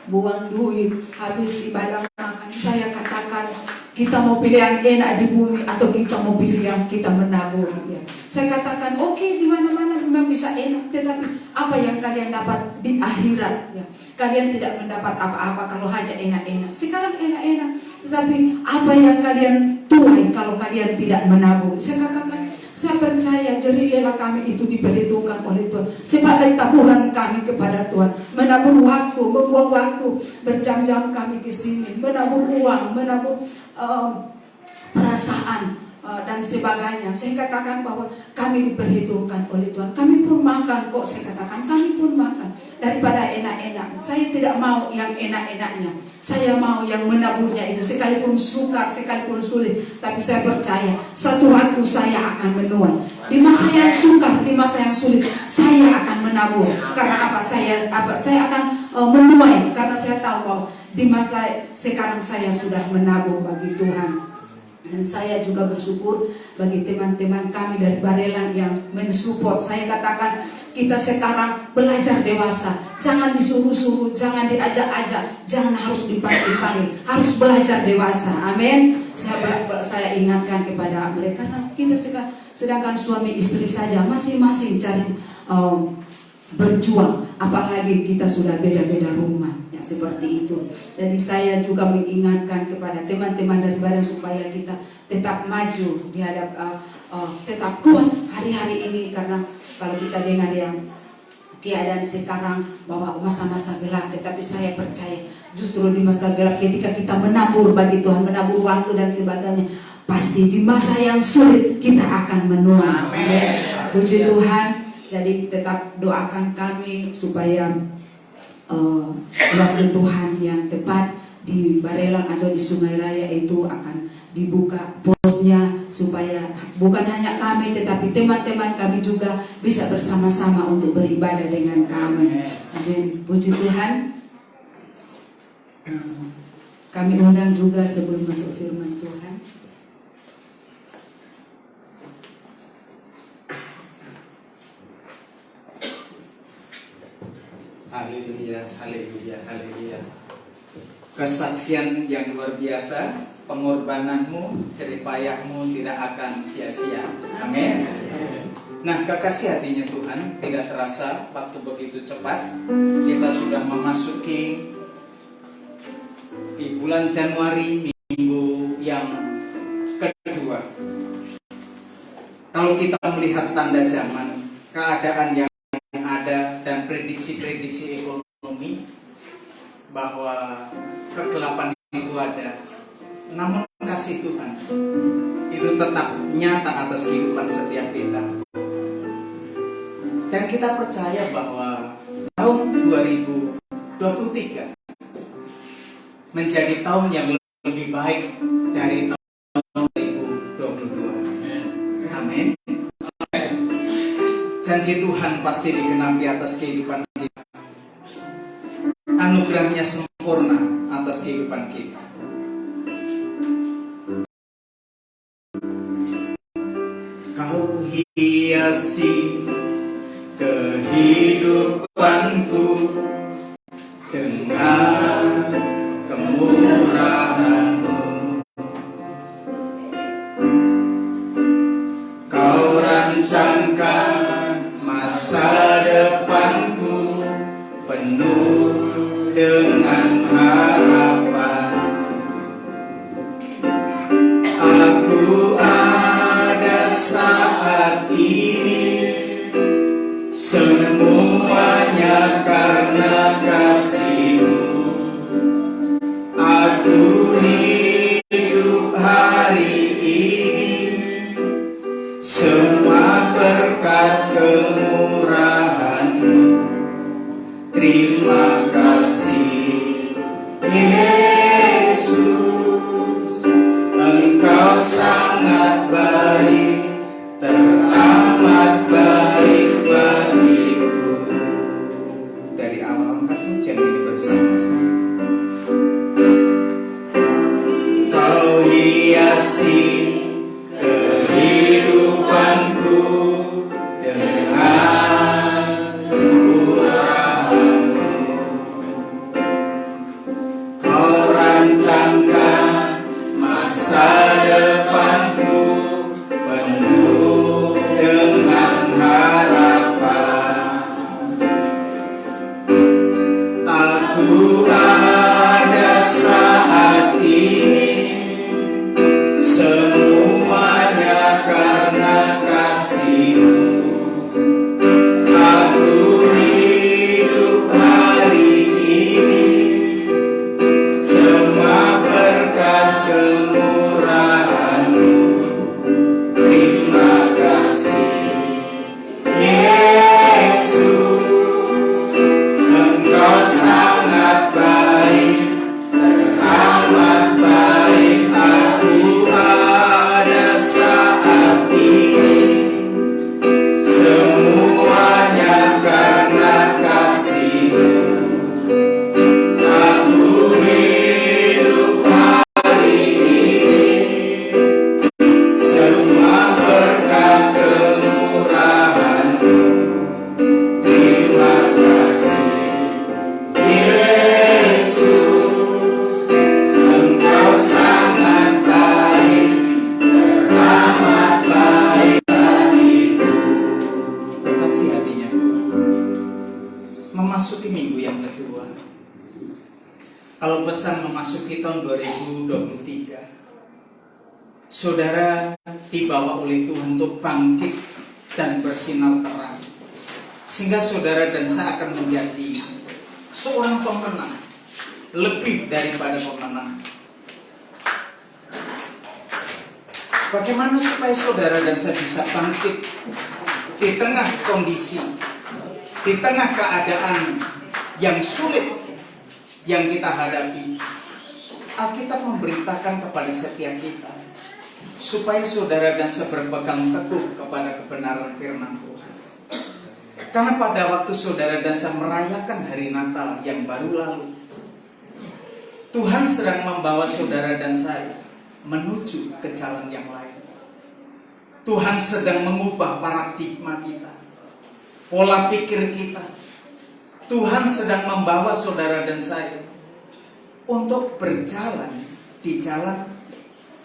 buang duit, habis ibadah makan. Saya katakan, kita mau pilih yang enak di bumi atau kita mau pilih yang kita menabur, ya. Saya katakan oke, di mana-mana memang bisa enak, tetapi apa yang kalian dapat di akhirat, ya. Kalian tidak mendapat apa-apa kalau hanya enak-enak. Sekarang enak-enak, tetapi apa yang kalian tuai kalau kalian tidak menabur? Saya katakan, saya percaya jerih lela kami itu diperhitungkan oleh Tuhan sebagai taburan kami kepada Tuhan. Menabur waktu, membuang waktu, berjam-jam kami ke sini, menabur uang, menabur perasaan dan sebagainya. Saya katakan bahwa kami diperhitungkan oleh Tuhan. Kami pun makan kok, saya katakan kami pun makan daripada enak-enak. Saya tidak mau yang enak-enaknya. Saya mau yang menaburnya itu, sekalipun sukar, sekalipun sulit. Tapi saya percaya satu waktu saya akan menuai. Di masa yang sukar, di masa yang sulit, saya akan menabur. Karena apa? Saya akan menuai. Karena saya tahu bahwa di masa sekarang saya sudah menabur bagi Tuhan. Dan saya juga bersyukur bagi teman-teman kami dari Barelang yang mensupport. Saya katakan kita sekarang belajar dewasa. Jangan disuruh-suruh, jangan diajak-ajak, jangan harus dipanggil-panggil. Harus belajar dewasa. Amin. Saya ingatkan kepada mereka, karena kita sedangkan suami istri saja masing-masing cari berjuang, apalagi kita sudah beda-beda rumah, ya seperti itu. Jadi saya juga mengingatkan kepada teman-teman dari Barelang supaya kita tetap maju di tetap kuat hari-hari ini, karena kalau kita dengar yang keadaan sekarang bahwa masa-masa gelap, tetapi saya percaya justru di masa gelap ketika kita menabur bagi Tuhan, menabur waktu dan sebagainya, pasti di masa yang sulit kita akan menuai. Amin. Puji Tuhan. Jadi tetap doakan kami supaya waktu Tuhan yang tepat di Barelang atau di Sungai Raya itu akan dibuka posnya, supaya bukan hanya kami tetapi teman-teman kami juga bisa bersama-sama untuk beribadah dengan kami. Amin. Puji Tuhan. Kami undang juga sebelum masuk firman Tuhan. Haleluya, haleluya, haleluya. Kesaksian yang luar biasa, pengorbananmu, jeripayahmu tidak akan sia-sia. Amin. Nah, kekasih hatinya Tuhan, tidak terasa waktu begitu cepat. Kita sudah memasuki di bulan Januari, minggu yang kedua. Kalau kita melihat tanda zaman, keadaan yang ada dan prediksi-prediksi ekonomi bahwa kegelapan itu ada, namun kasih Tuhan itu tetap nyata atas kehidupan setiap kita. Dan kita percaya bahwa tahun 2023 menjadi tahun yang lebih baik dari tahun 2022. Amin. Janji Tuhan pasti digenapi atas kehidupan kita. Anugerahnya sempurna atas kehidupan kita. Kau hiasi kehidupanku dengan kemurahan-Mu. Kau rancangkan masa depanku penuh dengan harapan. Aku ada saat ini, semuanya karena kasih-Mu. Aku hidup hari ini, semua berkat kemurahan-Mu. Terima kasih Yesus, Engkau sangat baik, teramat baik bagiku. Dari awal angkat pujian ini bersama-sama. Kau hiasi kehidupanku dengan kemurahan-Mu. sangka masa depanku penuh dengan harapan. Aku ada saat ini, semuanya karena kasih-Mu. Aku hidup hari ini, semua berkat kemurahan-Mu. Terima kasih Yesus, Engkau sangat baik, teramat baik. Aku ada saat ini, semuanya karena kasih-Mu. Aku hidup hari ini, semua berkat kemurahan-Mu. Terima kasih Yesus, Engkau sangat baik, teramat baik bagiku. Terkasih hatinya Tuhan. Memasuki minggu yang kedua, kalau pesan memasuki tahun 2023, saudara dibawa oleh Tuhan untuk bangkit dan bersinar terang, sehingga saudara dan saya akan menjadi seorang pemenang, lebih daripada pemenang. Bagaimana supaya saudara dan saya bisa bangkit di tengah kondisi, di tengah keadaan yang sulit yang kita hadapi? Alkitab memberitakan kepada setiap kita supaya saudara dan saya berpegang teguh kepada kebenaran firman Tuhan. Karena pada waktu saudara dan saya merayakan hari Natal yang baru lalu, Tuhan sedang membawa saudara dan saya menuju ke jalan yang lain. Tuhan sedang mengubah paradigma kita, pola pikir kita. Tuhan sedang membawa saudara dan saya untuk berjalan di jalan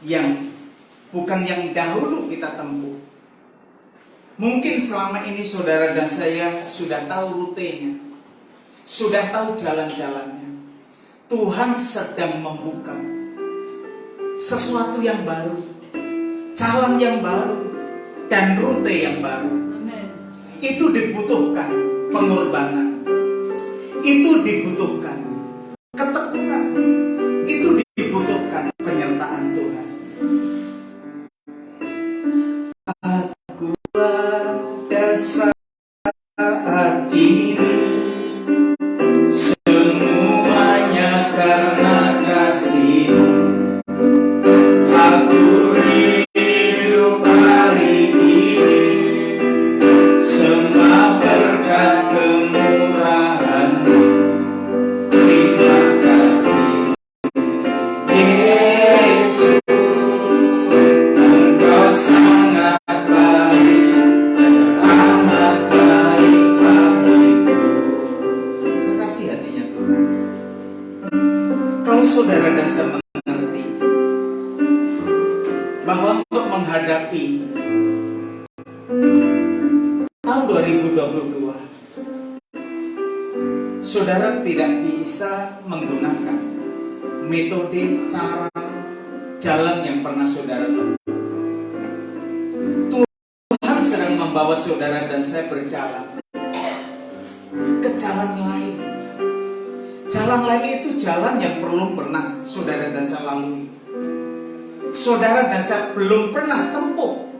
yang bukan yang dahulu kita tempuh. Mungkin selama ini saudara dan saya sudah tahu rutenya, sudah tahu jalan-jalannya. Tuhan sedang membuka sesuatu yang baru, jalan yang baru, dan rute yang baru. Itu dibutuhkan pengorbanan, itu dibutuhkan ketekunan, itu dibutuhkan penyertaan Tuhan. Aku ada saat ini, semuanya karena kasih-Mu. Aku hidup hari ini, semua berkat kemurahan-Mu. Terima kasih Yesus, Engkau sangat baik, teramat baik bagiku. Terkasih hatinya Tuhan. Kalau saudara dan saya mengerti bahwa untuk menghadapi tahun 2022, saudara tidak bisa menggunakan metode, cara, jalan yang pernah saudara tempuh. Tuhan sedang membawa saudara dan saya berjalan ke jalan lain. Jalan lain itu jalan yang belum pernah saudara dan saya lalui. Saudara dan saya belum pernah tempuh.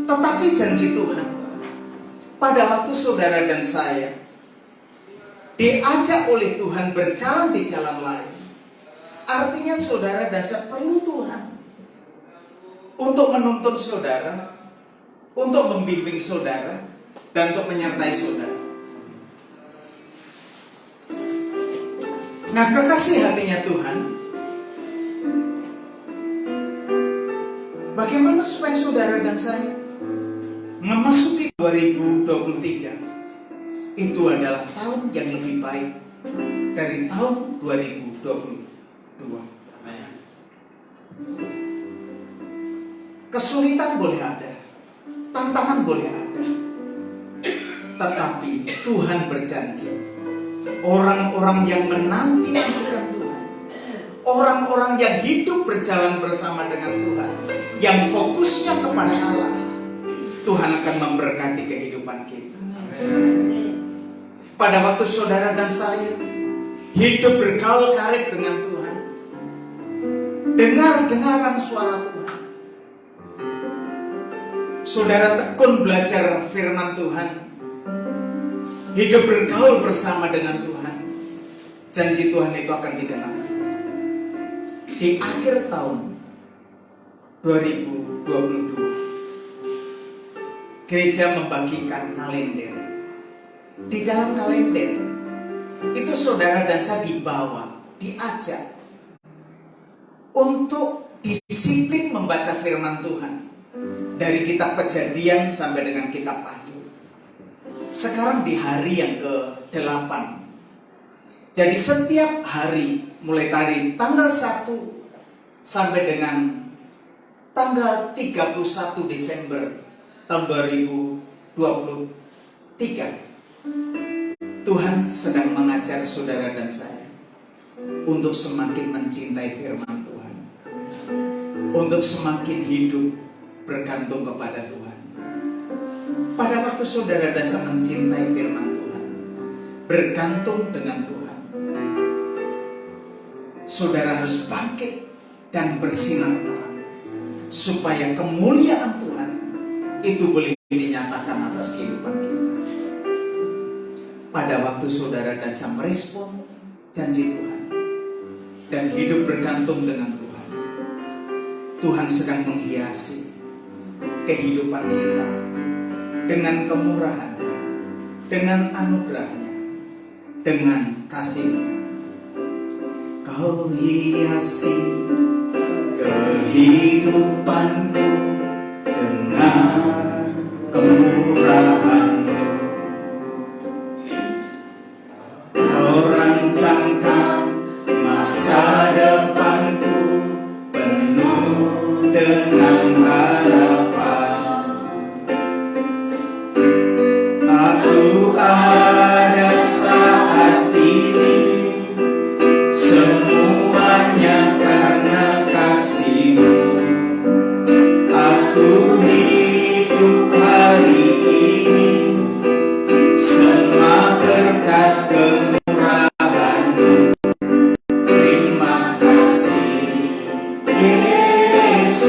Tetapi janji Tuhan, pada waktu saudara dan saya diajak oleh Tuhan berjalan di jalan lain, artinya saudara dan saya perlu Tuhan untuk menuntun saudara, untuk membimbing saudara, dan untuk menyertai saudara. Nah, kekasih hatinya Tuhan, bagaimana supaya saudara dan saya memasuki 2023 itu adalah tahun yang lebih baik dari tahun 2020. Kesulitan boleh ada, tantangan boleh ada, tetapi Tuhan berjanji, orang-orang yang menanti-nantikan Tuhan, orang-orang yang hidup berjalan bersama dengan Tuhan, yang fokusnya kepada Allah, Tuhan akan memberkati kehidupan kita. Pada waktu saudara dan saya hidup bergaul karib dengan Tuhan, dengar-dengaran suara Tuhan, saudara tekun belajar firman Tuhan, hidup bergaul bersama dengan Tuhan, janji Tuhan itu akan digenapi. Di akhir tahun 2022, gereja membagikan kalender. Di dalam kalender itu saudara dan saya dibawa, diajak untuk disiplin membaca firman Tuhan, dari kitab Kejadian sampai dengan kitab Wahyu. Sekarang di hari yang ke-8. Jadi setiap hari mulai dari tanggal 1 sampai dengan tanggal 31 Desember tahun 2023, Tuhan sedang mengajar saudara dan saya untuk semakin mencintai firman Tuhan, untuk semakin hidup bergantung kepada Tuhan. Pada waktu saudara dan saya mencintai firman Tuhan, bergantung dengan Tuhan, saudara harus bangkit dan bersinar terang, supaya kemuliaan Tuhan itu boleh dinyatakan atas kehidupan kita. Pada waktu saudara dan saya merespon janji Tuhan dan hidup bergantung dengan Tuhan, Tuhan sedang menghiasi kehidupan kita dengan kemurahan-Nya, dengan anugerah-Nya, dengan kasih-Nya. Kau hiasi kehidupanku dengan kemurahan-Mu. Kau rancangkan masa depanku penuh dengan harapan. Aku ada saat ini, semuanya karena kasih-Mu. Aku hidup hari ini, semua berkat kemurahan-Mu. Terima kasih Yesus,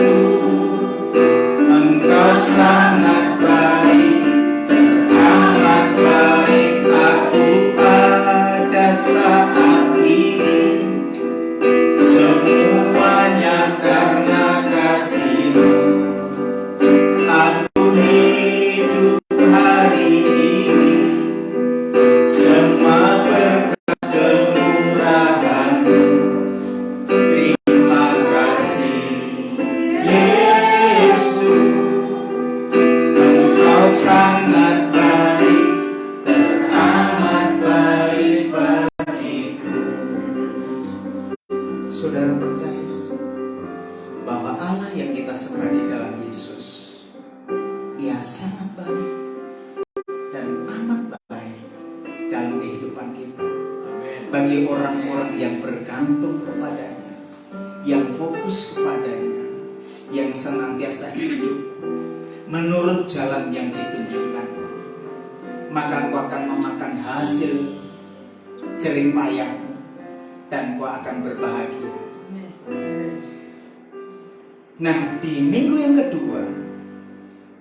Engkau sangat baik, teramat baik. Aku ada saat ini, semuanya karena kasih-Mu. Aku hidup hari ini, semua berkat kemurahan-Mu. Terima kasih Yesus, Engkau sangat baik, teramat baik bagiku. Saudara percaya bahwa Allah yang kita sembah di dalam Yesus, Dia sangat baik dan amat baik dalam kehidupan kita. Bagi orang-orang yang bergantung kepadanya, yang fokus kepadanya, yang senantiasa hidup menurut jalan yang ditunjukkannya, maka engkau akan memakan hasil jerih payahmu dan engkau akan berbahagia. Nah, di minggu yang kedua,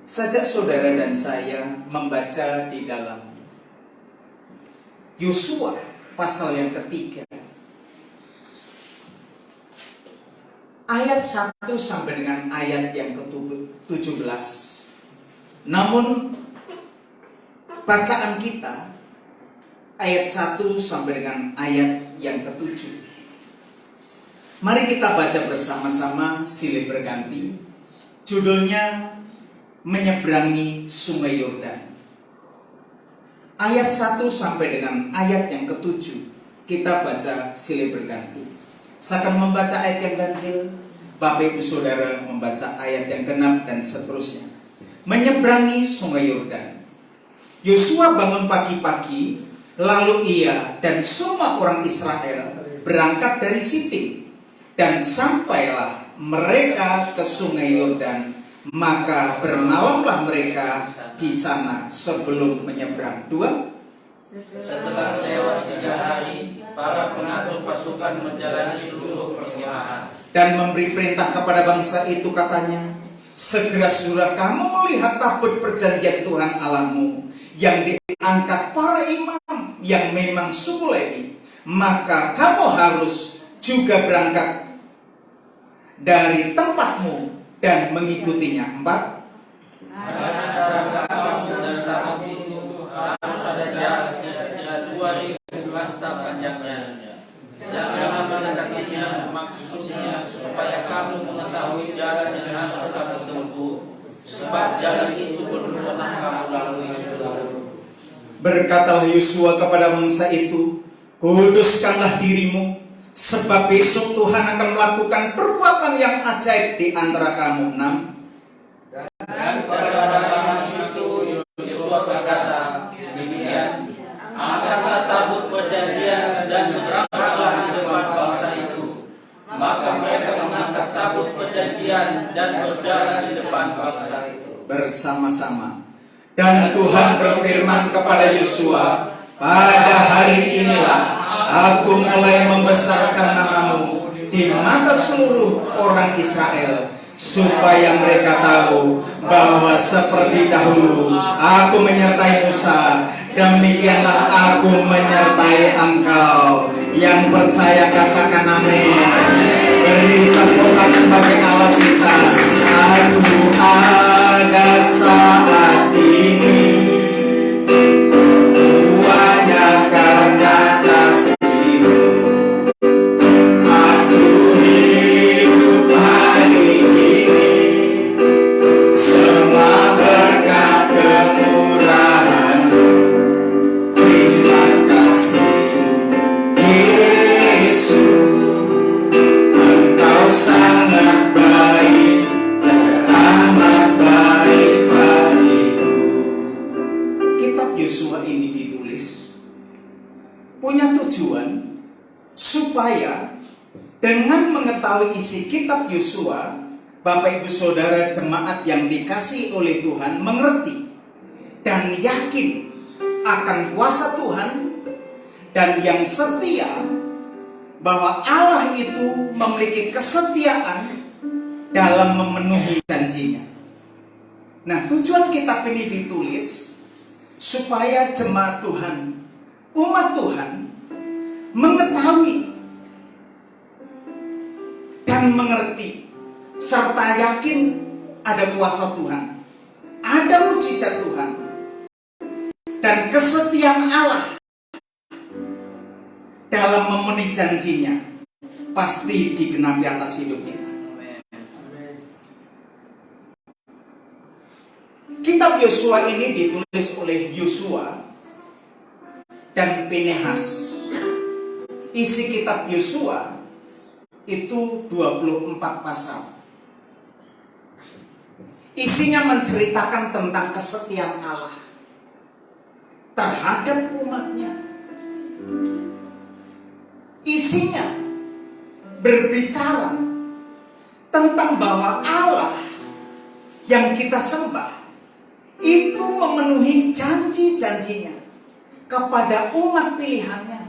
sajak saudara dan saya membaca di dalam Yosua pasal yang ketiga, ayat 1 sampai dengan ayat yang ke-17. Namun bacaan kita ayat 1 sampai dengan ayat yang ke-7. Mari kita baca bersama-sama silih berganti. Judulnya Menyeberangi Sungai Yordan. Ayat 1 sampai dengan ayat yang ke-7 kita baca silih berganti. Saya akan membaca ayat yang ganjil, Bapak Ibu Saudara membaca ayat yang genap dan seterusnya. Menyeberangi sungai Yordan. Yosua bangun pagi-pagi, lalu ia dan semua orang Israel berangkat dari Sitim, dan sampailah mereka ke sungai Yordan. Maka bermalamlah mereka di sana sebelum menyeberang. 2. Setelah lewat 3 hari, para pengatur pasukan menjalani seluruh penyerahan Dan memberi perintah kepada bangsa itu, katanya, segera sudah kamu melihat tabut perjanjian Tuhan Allahmu yang diangkat para imam yang memang suku Lewi, maka kamu harus juga berangkat dari tempatmu dan mengikutinya. 4. antara kamu dan tabut itu harus ada jarak kira-kira 2000 hasta panjangnya. Janganlah mendekatinya, maksudnya supaya kamu mengetahui jalan yang harus kamu tempuh, sebab jalan itu belum pernah kamu lalui sebelumnya. Berkatalah Yosua kepada bangsa itu, kuduskanlah dirimu, sebab besok Tuhan akan melakukan perbuatan yang ajaib di antara kamu. 6. Dan pada malam itu Yosua berkata, demikian, angkatlah tabut perjanjian dan berangkatlah di depan bangsa itu. Maka mereka mengangkat tabut perjanjian dan berjalan di depan bangsa itu bersama-sama. Dan Tuhan berfirman kepada Yosua, pada hari inilah aku mulai membesarkan namamu di mata seluruh orang Israel, supaya mereka tahu bahwa seperti dahulu aku menyertai Musa, demikianlah aku menyertai engkau. Yang percaya katakan amin. Beri tepuk tangan bagi Allah kita. Aku ada saat ini hanya karena kasih-Mu. Aku hidup hari ini semua berkat kemurahan-Mu. Terima kasih Yesus, Engkau sangat baik dan amat baik bagiku. Kitab Yosua ini ditulis punya tujuan supaya dengan mengetahui isi kitab Yosua, Bapak Ibu Saudara jemaat yang dikasihi oleh Tuhan mengerti dan yakin akan kuasa Tuhan, dan yang setia bahwa Allah itu memiliki kesetiaan dalam memenuhi janjinya. Nah, tujuan kitab ini ditulis supaya jemaat Tuhan, umat Tuhan mengetahui dan mengerti serta yakin ada kuasa Tuhan, ada mujizat Tuhan, dan kesetiaan Allah dalam memenuhi janjinya pasti digenapi atas hidup kita. Kitab Yosua ini ditulis oleh Yosua dan Pinehas. Isi kitab Yosua itu 24 pasal. Isinya menceritakan tentang kesetiaan Allah terhadap umatnya. Isinya berbicara tentang bahwa Allah yang kita sembah itu memenuhi janji-janjinya kepada umat pilihannya.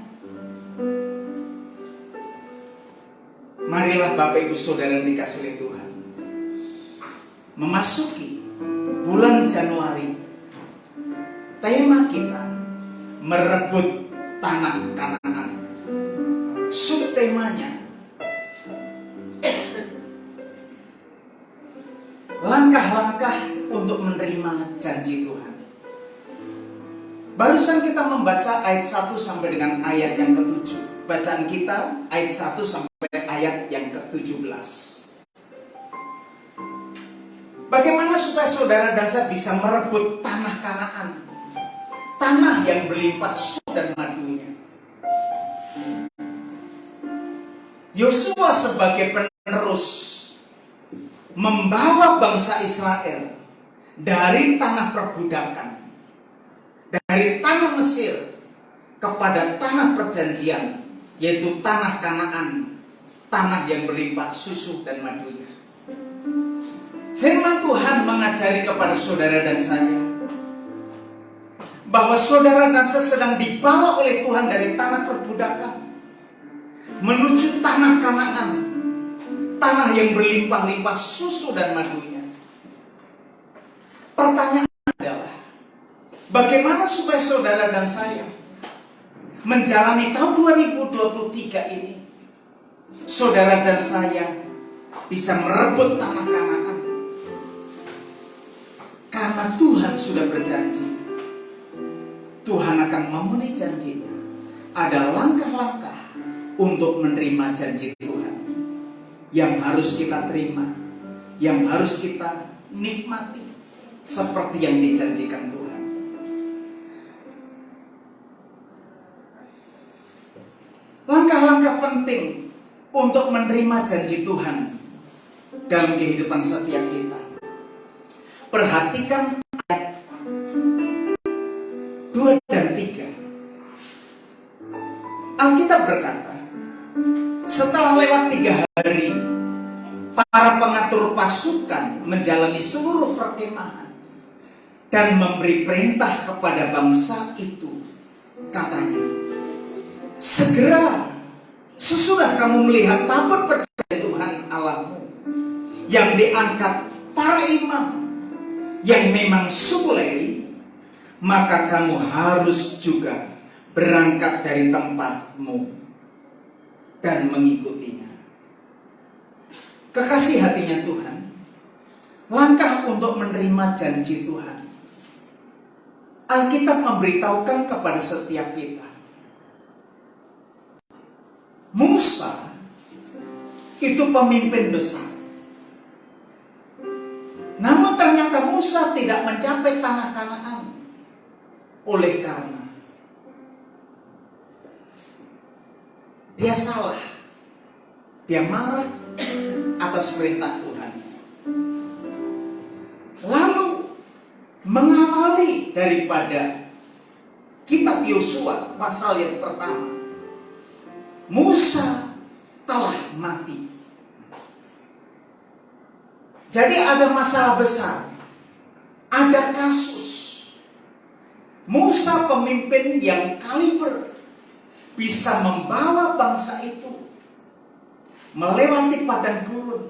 Marilah Bapak Ibu Saudara yang dikasihi oleh Tuhan, memasuki bulan Januari, tema kita merebut tanah Kanaan. Subtemanya langkah-langkah untuk menerima janji Tuhan. Barusan kita membaca ayat 1 sampai dengan ayat yang ke-7. Bacaan kita ayat 1 sampai ayat yang ke-17. Bagaimana supaya saudara dan saya bisa merebut tanah Kanaan, tanah yang berlimpah susu dan madunya? Yosua sebagai penerus membawa bangsa Israel dari tanah perbudakan, dari tanah Mesir kepada tanah perjanjian, yaitu tanah Kanaan, tanah yang berlimpah susu dan madunya. Firman Tuhan mengajari kepada saudara dan saya bahwa saudara dan saya sedang dibawa oleh Tuhan dari tanah perbudakan menuju tanah Kanaan, tanah yang berlimpah-limpah susu dan madunya. Pertanyaan adalah, bagaimana supaya saudara dan saya menjalani tahun 2023 ini, saudara dan saya bisa merebut tanah Kanaan? Karena Tuhan sudah berjanji, Tuhan akan memenuhi janjinya. Ada langkah-langkah untuk menerima janji Tuhan yang harus kita terima, yang harus kita nikmati seperti yang dijanjikan Tuhan. Langkah-langkah penting untuk menerima janji Tuhan dalam kehidupan setiap kita. Perhatikan ayat 2 dan 3. Alkitab berkata, setelah lewat 3 hari, para pengatur pasukan menjalani seluruh perkemahan dan memberi perintah kepada bangsa itu. Katanya, segera sesudah kamu melihat tabut perjanjian Tuhan Allahmu yang diangkat para imam yang memang suku Lewi, maka kamu harus juga berangkat dari tempatmu dan mengikutinya. Kekasih hatinya Tuhan, langkah untuk menerima janji Tuhan, Alkitab memberitahukan kepada setiap kita. Musa itu pemimpin besar, namun ternyata Musa tidak mencapai tanah Kanaan oleh karena dia salah, dia marah atas perintah Tuhan, lalu mengawali daripada kitab Yosua pasal yang pertama. Musa telah mati. Jadi ada masalah besar, ada kasus. Musa pemimpin yang kaliber, bisa membawa bangsa itu melewati padang gurun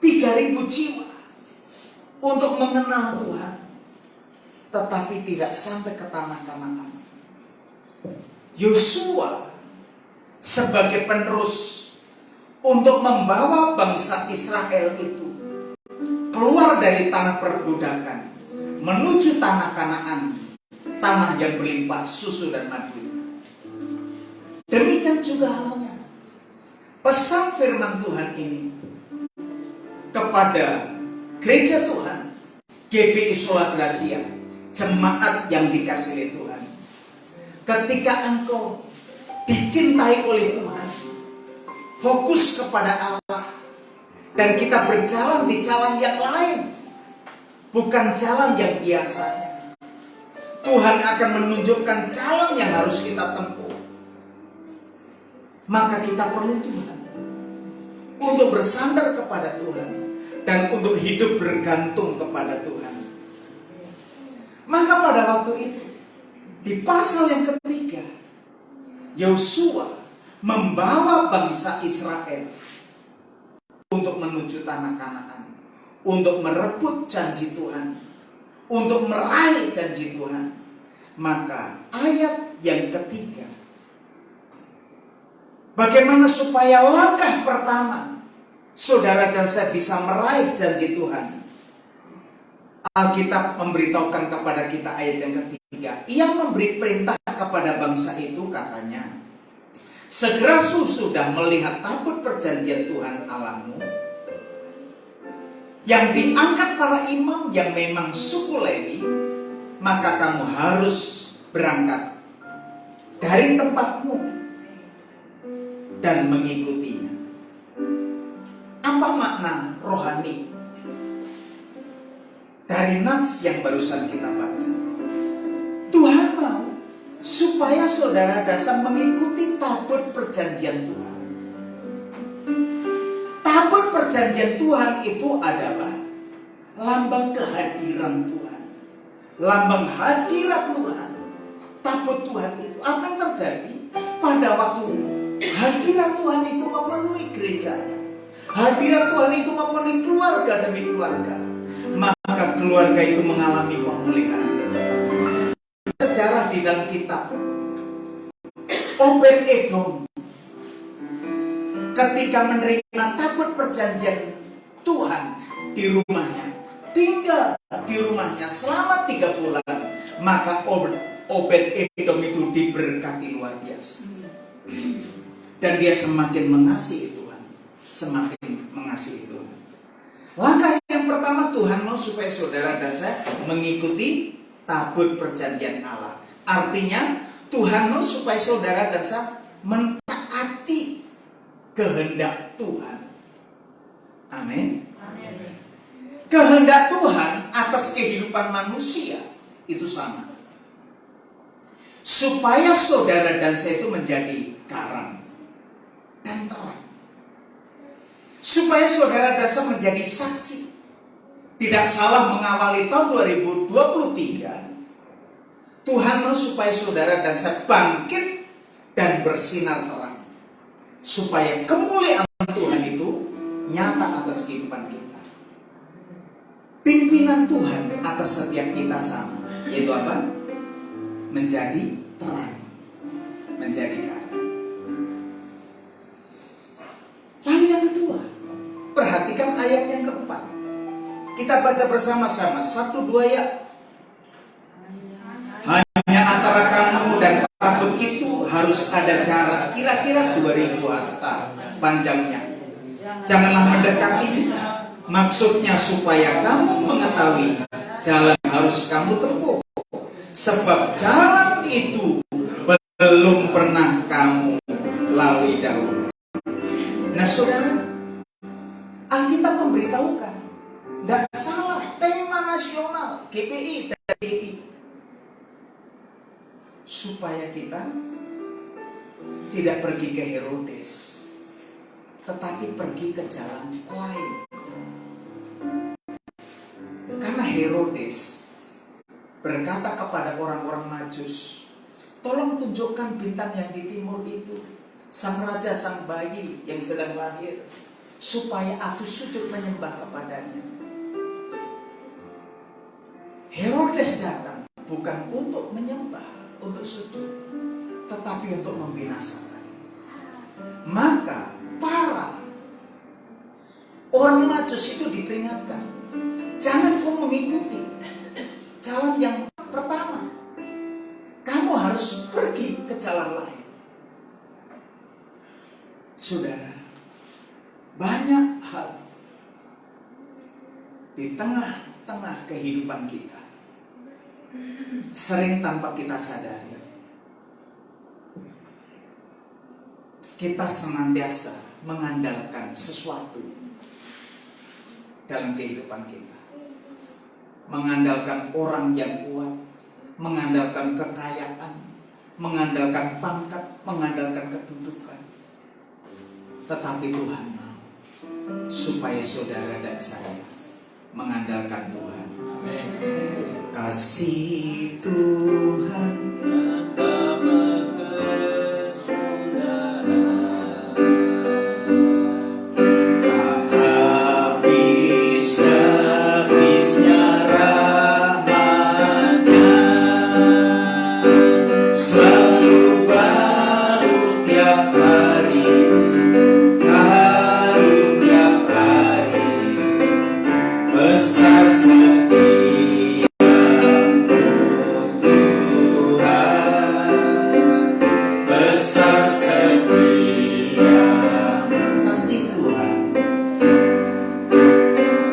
3.000 jiwa untuk mengenal Tuhan, tetapi tidak sampai ke tanah Kanaan. Yosua sebagai penerus untuk membawa bangsa Israel itu keluar dari tanah perbudakan menuju tanah Kanaan, tanah yang berlimpah susu dan madu. Demikian juga halnya pesan firman Tuhan ini kepada gereja Tuhan, GBI Sola Gracia, jemaat yang dikasihi oleh Tuhan. Ketika engkau dicintai oleh Tuhan, fokus kepada Allah, dan kita berjalan di jalan yang lain, bukan jalan yang biasanya, Tuhan akan menunjukkan jalan yang harus kita tempuh. Maka kita perlu Tuhan untuk bersandar kepada Tuhan dan untuk hidup bergantung kepada Tuhan. Maka pada waktu itu, di pasal yang ketiga, Yosua membawa bangsa Israel untuk menuju tanah Kanaan, untuk merebut janji Tuhan, untuk meraih janji Tuhan. Maka ayat yang ketiga, bagaimana supaya langkah pertama saudara dan saya bisa meraih janji Tuhan? Alkitab memberitahukan kepada kita ayat yang ketiga, Ia memberi perintah kepada bangsa itu, katanya, segera sudah melihat tabut perjanjian Tuhan Allahmu yang diangkat para imam yang memang suku Lewi, maka kamu harus berangkat dari tempatmu dan mengikutinya. Apa makna rohani dari nats yang barusan kita baca? Tuhan mau supaya saudara dan saya mengikuti tabut perjanjian Tuhan. Tabut perjanjian Tuhan itu adalah lambang kehadiran Tuhan, lambang hadirat Tuhan. Tabut Tuhan itu apa yang terjadi pada waktu hadirat Tuhan itu memenuhi gerejanya, hadirat Tuhan itu memenuhi keluarga demi keluarga, maka keluarga itu mengalami pemulihan. Sejarah di dalam kitab Obed-Edom ketika menerima tabut perjanjian Tuhan di rumahnya, tinggal di rumahnya selama 3 bulan, maka Obed-Edom itu diberkati luar biasa. Dan dia semakin mengasihi Tuhan, semakin mengasihi Tuhan. Langkah yang pertama, Tuhan mau supaya saudara dan saya mengikuti tabut perjanjian Allah. Artinya Tuhan mau supaya saudara dan saya mentaati kehendak Tuhan. Amin. Kehendak Tuhan atas kehidupan manusia itu sama. Supaya saudara dan saya itu menjadi karang dan terang. Supaya saudara dan saya menjadi saksi. Tidak salah mengawali tahun 2023. Tuhan mau supaya saudara dan saya bangkit dan bersinar terang. Supaya kemuliaan Tuhan itu nyata atas kehidupan kita. Pimpinan Tuhan atas setiap kita sama. Yaitu apa? Menjadi terang, menjadi karang. Lalu yang kedua, perhatikan ayat yang keempat. Kita baca bersama-sama 1-2 ya. Hanya antara kamu dan tabut itu harus ada jarak kira-kira 2000 hasta panjangnya. Janganlah mendekati. Maksudnya supaya kamu mengetahui jalan harus kamu tempuh. Sebab jalan itu belum pernah kamu lalui dahulu. Nah saudara, Alkitab memberitahukan, tidak salah tema nasional GPI dan DI, supaya kita tidak pergi ke Herodes, tetapi pergi ke jalan lain. Karena Herodes berkata kepada orang-orang Majus, tolong tunjukkan bintang yang di timur itu, sang raja, sang bayi yang sedang lahir, supaya aku sujud menyembah kepadanya. Herodes datang bukan untuk menyembah, untuk sujud, tetapi untuk membinasakan. Maka para orang Majus itu diperingatkan, jangan kau mengikuti jalan yang pertama. Kamu harus pergi ke jalan lain. Saudara, banyak hal di tengah-tengah kehidupan kita sering tanpa kita sadari kita senantiasa mengandalkan sesuatu dalam kehidupan kita. Mengandalkan orang yang kuat, mengandalkan kekayaan, mengandalkan pangkat, mengandalkan kedudukan. Tetapi Tuhan mau supaya saudara dan saya mengandalkan Tuhan. Amin. Kasih Tuhan selalu baru tiap hari, besar setiamu Tuhan, besar setiamu. Kasih Tuhan,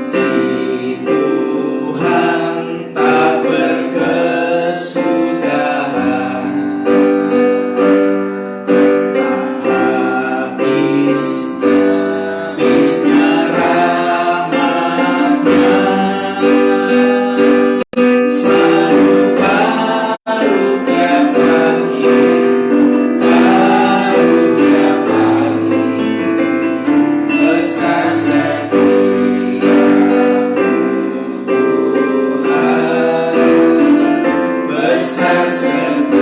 si Tuhan tak berkesudahan, tak Tulusnya rahmat-Nya selalu baru tiap pagi, baru tiap pagi. Besar setiamu Tuhan, besar setiamu.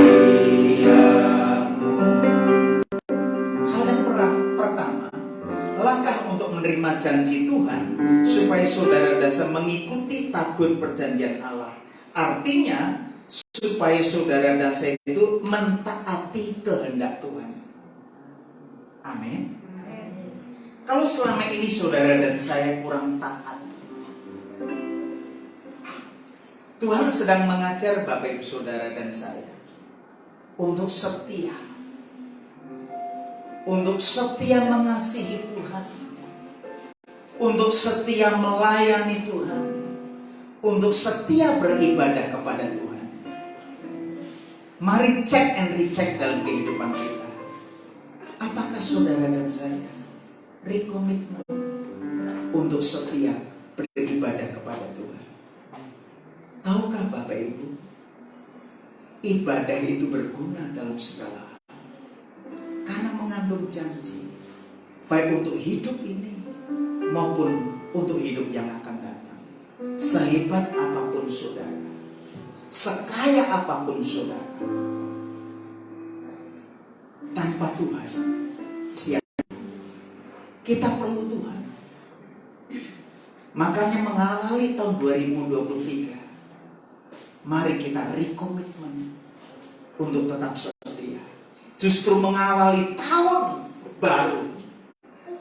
Hal yang pertama, langkah untuk menerima janji Tuhan supaya saudara bisa mengikuti tabur perjanjian Allah. Artinya supaya saudara dan saya itu mentaati kehendak Tuhan. Amin. Kalau selama ini saudara dan saya kurang taat, Tuhan sedang mengajar Bapak Ibu saudara dan saya untuk setia. Untuk setia mengasihi Tuhan, untuk setia melayani Tuhan, untuk setia beribadah kepada Tuhan. Mari cek and recheck dalam kehidupan kita. Apakah saudara dan saya berkomitmen untuk setia beribadah kepada Tuhan? Tahukah Bapak Ibu, ibadah itu berguna dalam segala hal. Karena mengandung janji, baik untuk hidup ini maupun untuk hidup yang akan datang. Sehebat apapun saudara, sekaya apapun saudara, tanpa Tuhan, siapa? Kita perlu Tuhan. Makanya mengawali tahun 2023, mari kita rekomitmen untuk tetap setia. Justru mengawali tahun baru,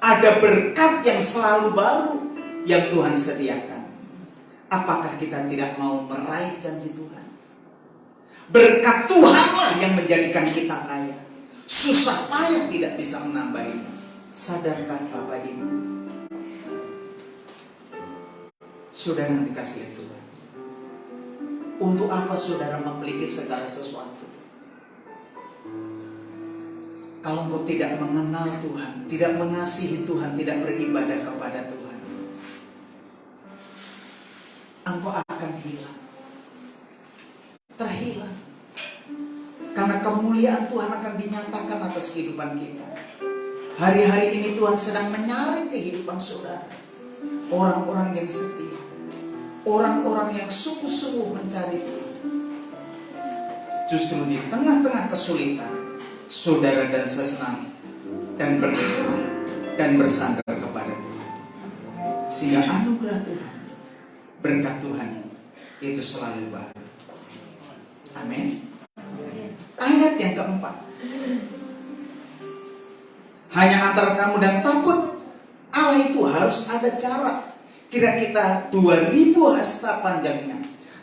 ada berkat yang selalu baru yang Tuhan sediakan. Apakah kita tidak mau meraih janji Tuhan? Berkat Tuhanlah yang menjadikan kita kaya. Susah payah tidak bisa menambahinya. Sadarkan Bapak Ibu, saudara yang dikasihi Tuhan, untuk apa saudara memiliki segala sesuatu kalau engkau tidak mengenal Tuhan, tidak mengasihi Tuhan, tidak beribadah kepada Tuhan? Engkau akan hilang, terhilang. Karena kemuliaan Tuhan akan dinyatakan atas kehidupan kita. Hari-hari ini Tuhan sedang menyaring kehidupan saudara. Orang-orang yang setia, orang-orang yang sungguh-sungguh mencari Tuhan. Justru di tengah-tengah kesulitan, saudara dan saya senang dan berharap dan bersandar kepada Tuhan, sehingga anugerah Tuhan, berkat Tuhan itu selalu baru. Amin. Ayat yang keempat, hanya antara kamu dan tabut Allah itu harus ada jarak kira-kira 2000 hasta panjangnya.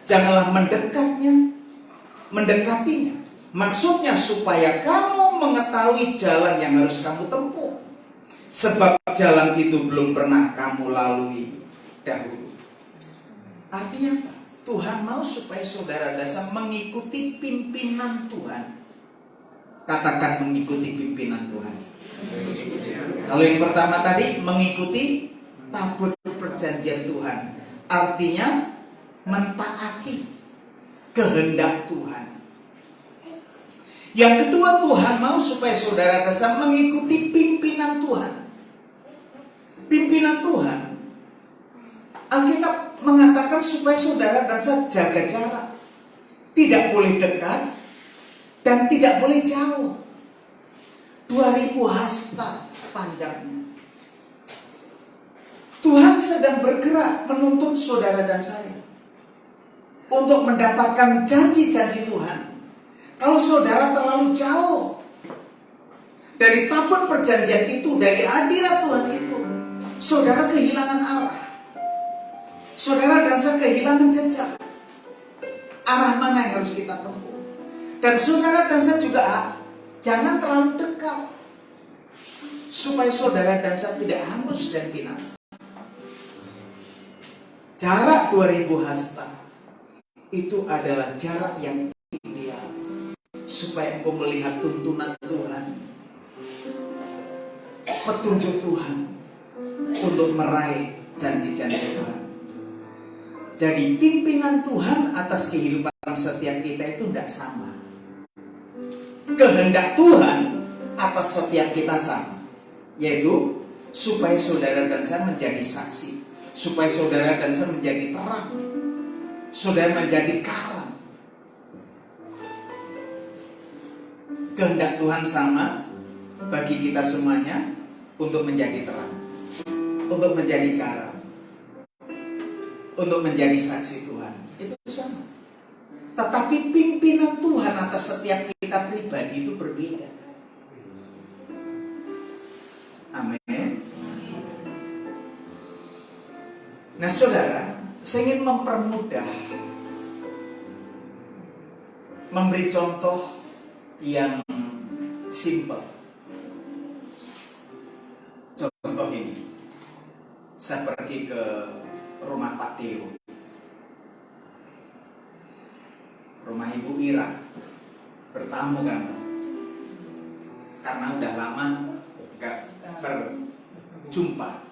Janganlah mendekatinya. Maksudnya supaya kamu mengetahui jalan yang harus kamu tempuh, sebab jalan itu belum pernah kamu lalui dahulu. Artinya apa? Tuhan mau supaya saudara dasar mengikuti pimpinan Tuhan. Katakan mengikuti pimpinan Tuhan. Kalau yang pertama tadi mengikuti tabur perjanjian Tuhan, artinya mentaati kehendak Tuhan. Yang kedua, Tuhan mau supaya saudara dasar mengikuti pimpinan Tuhan. Pimpinan Tuhan, Alkitab mengatakan supaya saudara dasar jaga jarak. Tidak boleh dekat dan tidak boleh jauh. 2000 hasta panjangnya. Tuhan sedang bergerak menuntun saudara dan saya untuk mendapatkan janji-janji Tuhan. Kalau saudara terlalu jauh dari tabur perjanjian itu, dari hadirat Tuhan itu, saudara kehilangan arah. Saudara dan saya kehilangan jejak. Arah mana yang harus kita tempuh. Dan saudara dan saya juga jangan terlalu dekat, supaya saudara dan saya tidak hangus dan binasa. Jarak 2000 hasta itu adalah jarak yang ideal, supaya engkau melihat tuntunan Tuhan, petunjuk Tuhan, untuk meraih janji-janji Tuhan. Jadi pimpinan Tuhan atas kehidupan setiap kita itu tidak sama. Kehendak Tuhan atas setiap kita sama, yaitu supaya saudara dan saya menjadi saksi, supaya saudara dan saya menjadi terang, saudara menjadi karang. Kehendak Tuhan sama bagi kita semuanya untuk menjadi terang, untuk menjadi karang, untuk menjadi saksi Tuhan. Itu sama. Tetapi pimpinan Tuhan atas setiap kita pribadi itu berbeda. Amin. Nah saudara, saya ingin mempermudah, memberi contoh yang simpel. Contoh ini, saya pergi ke rumah Pak Teo, rumah Ibu Ira, bertamu kan, karena udah lama gak berjumpa.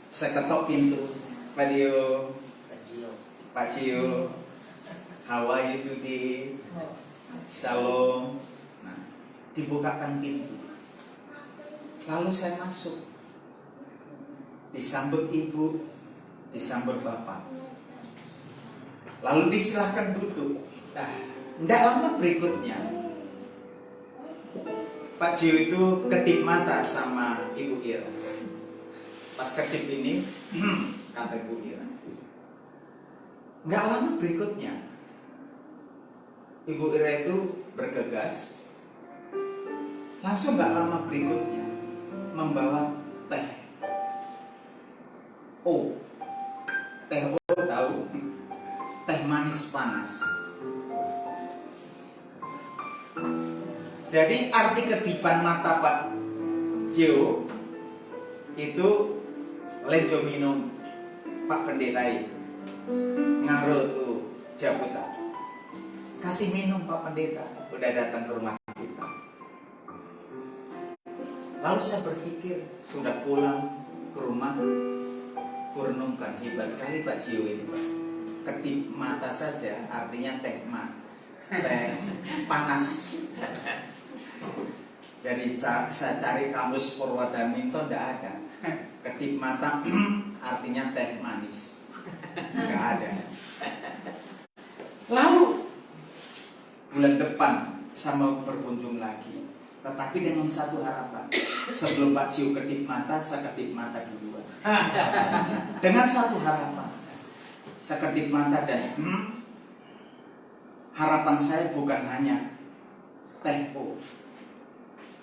Saya ketok pintu, Pak Dio, Pak Cio, Hawa itu di Shalom. Nah, dibukakan pintu, lalu saya masuk, disambut ibu, disambut bapak, lalu disilahkan duduk. Nah, tidak lama berikutnya Pak Cio itu kedip mata sama Ibu Ira. Pas kedip ini, kata Ibu Ira. Nggak lama berikutnya Ibu Ira itu bergegas, langsung nggak lama berikutnya membawa teh. Teh tahu? Teh manis panas. Jadi arti kedipan mata Pak Cio itu lenjo minum Pak Pendetai ngaro tuh jabutan. Kasih minum Pak Pendeta, udah datang ke rumah kita. Lalu saya berpikir, sudah pulang ke rumah, kurenungkan, hebat kali Pak Cio ini Pak. Kedip mata saja artinya teh panas. Jadi saya cari kamus Purwadaminto tidak ada. Kedip mata artinya teh manis, nggak ada. Lalu bulan depan sama berkunjung lagi, tetapi dengan satu harapan. Sebelum Pak Cio kedip mata, saya kedip mata duluan. Dengan satu harapan, saya kedip mata dan harapan saya bukan hanya tempo,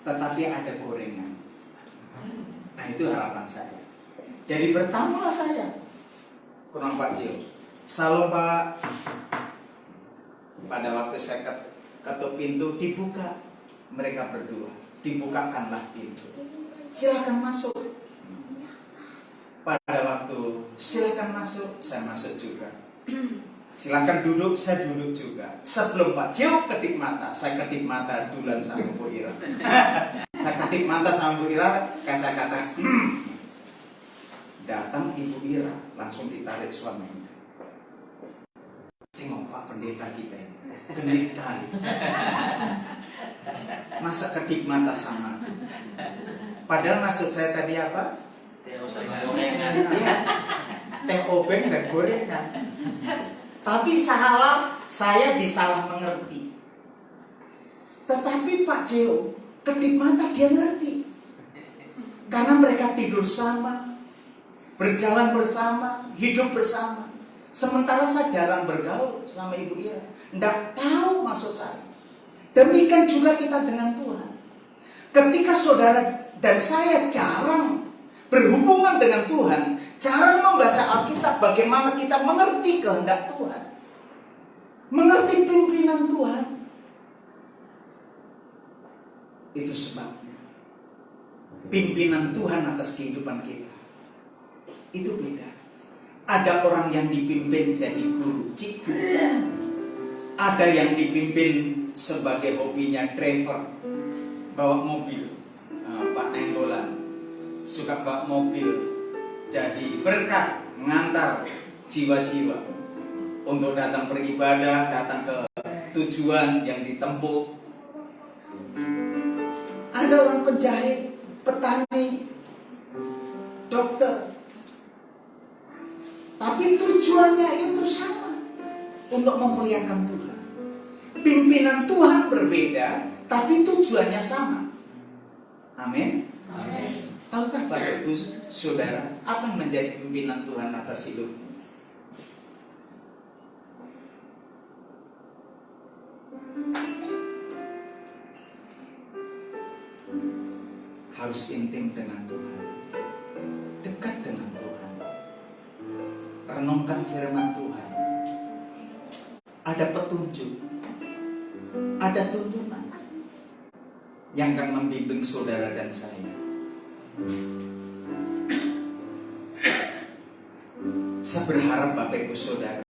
tetapi ada gorengan. Nah itu harapan saya. Jadi bertamulah saya ke rumah Pak Cio. Salam Pak. Pada waktu saya ketuk pintu, dibuka, mereka berdua, dibukakanlah pintu. Silakan masuk. Pada waktu silakan masuk, saya masuk juga. Silakan duduk, saya duduk juga. Sebelum Pak Cio kedip mata, saya kedip mata duluan sama Bu Ira. Saya kedip mata sama Bu Ira, saya kata, datang Ibu Ira, langsung ditarik suaminya. Tengok Pak Pendeta kita ini, genit kali. Masa kedip mata sama. Padahal maksud saya tadi apa? Gorengan. Teh obeng dan gorengan. Tapi saya disalah mengerti. Tetapi Pak Cio kedip mata dia ngerti. Karena mereka tidur sama, berjalan bersama, hidup bersama. Sementara saya jarang bergaul sama Ibu Ira, tidak tahu maksud saya. Demikian juga kita dengan Tuhan. Ketika saudara dan saya jarang berhubungan dengan Tuhan, jarang membaca Alkitab, bagaimana kita mengerti kehendak Tuhan, mengerti pimpinan Tuhan. Itu sebabnya pimpinan Tuhan atas kehidupan kita itu beda. Ada orang yang dipimpin jadi guru cikgu, ada yang dipimpin sebagai hobinya driver, bawa mobil, Pak Nenggolan. suka bawa mobil, jadi berkat mengantar jiwa-jiwa untuk datang beribadah, datang ke tujuan yang ditempuh. Ada orang penjahit, petani, dokter, tapi tujuannya itu sama, untuk memuliakan Tuhan. Pimpinan Tuhan berbeda, tapi tujuannya sama. Amin. Tahukah Bapak Ibu Saudara apa yang menjadi pimpinan Tuhan atas hidupmu? Harus intim dengan Tuhan, dekat dengan Tuhan, renungkan firman Tuhan. Ada petunjuk, ada tuntunan yang akan membimbing saudara dan saya. Saya berharap Bapak Ibu Saudara,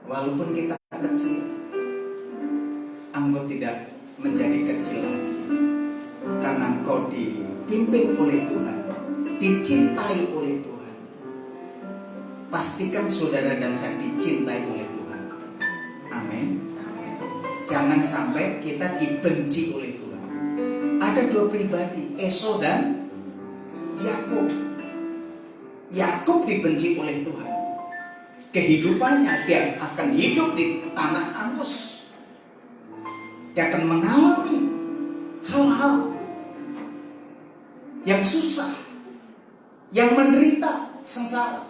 walaupun kita kecil, engkau tidak menjadi kecil lagi, karena engkau dipimpin oleh Tuhan, dicintai oleh Tuhan. Pastikan saudara dan saya dicintai oleh Tuhan. Amin. Jangan sampai kita dibenci oleh Tuhan. Ada dua pribadi, Esau dan Yakub. Yakub dibenci oleh Tuhan. Kehidupannya dia akan hidup di tanah angus. Dia akan mengalami hal-hal yang susah, yang menderita, sengsara.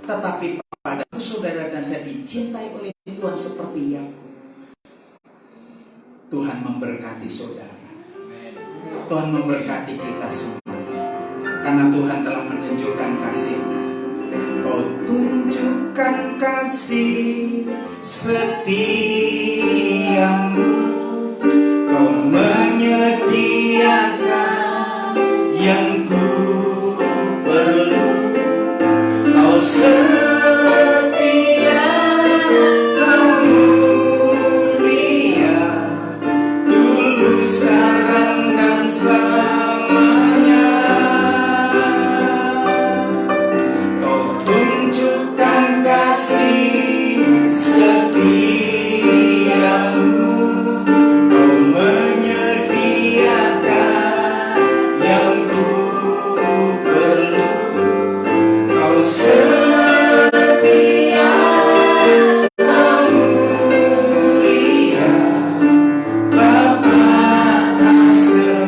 Tetapi pada itu saudara dan saya dicintai oleh Tuhan seperti Yakub. Tuhan memberkati saudara. Tuhan memberkati kita semua. Karena Tuhan telah menunjukkan kasih-Nya. Kau tunjukkan kasih setiamu. Kau menyediakan yang ku perlu. Kau setia, kau mulia, dulu, sekarang, dan selamanya. Kau tunjukkan kasih setiamu. Kau menyediakan yang ku perlu. Kau setia, kau mulia, Bapa kau setia.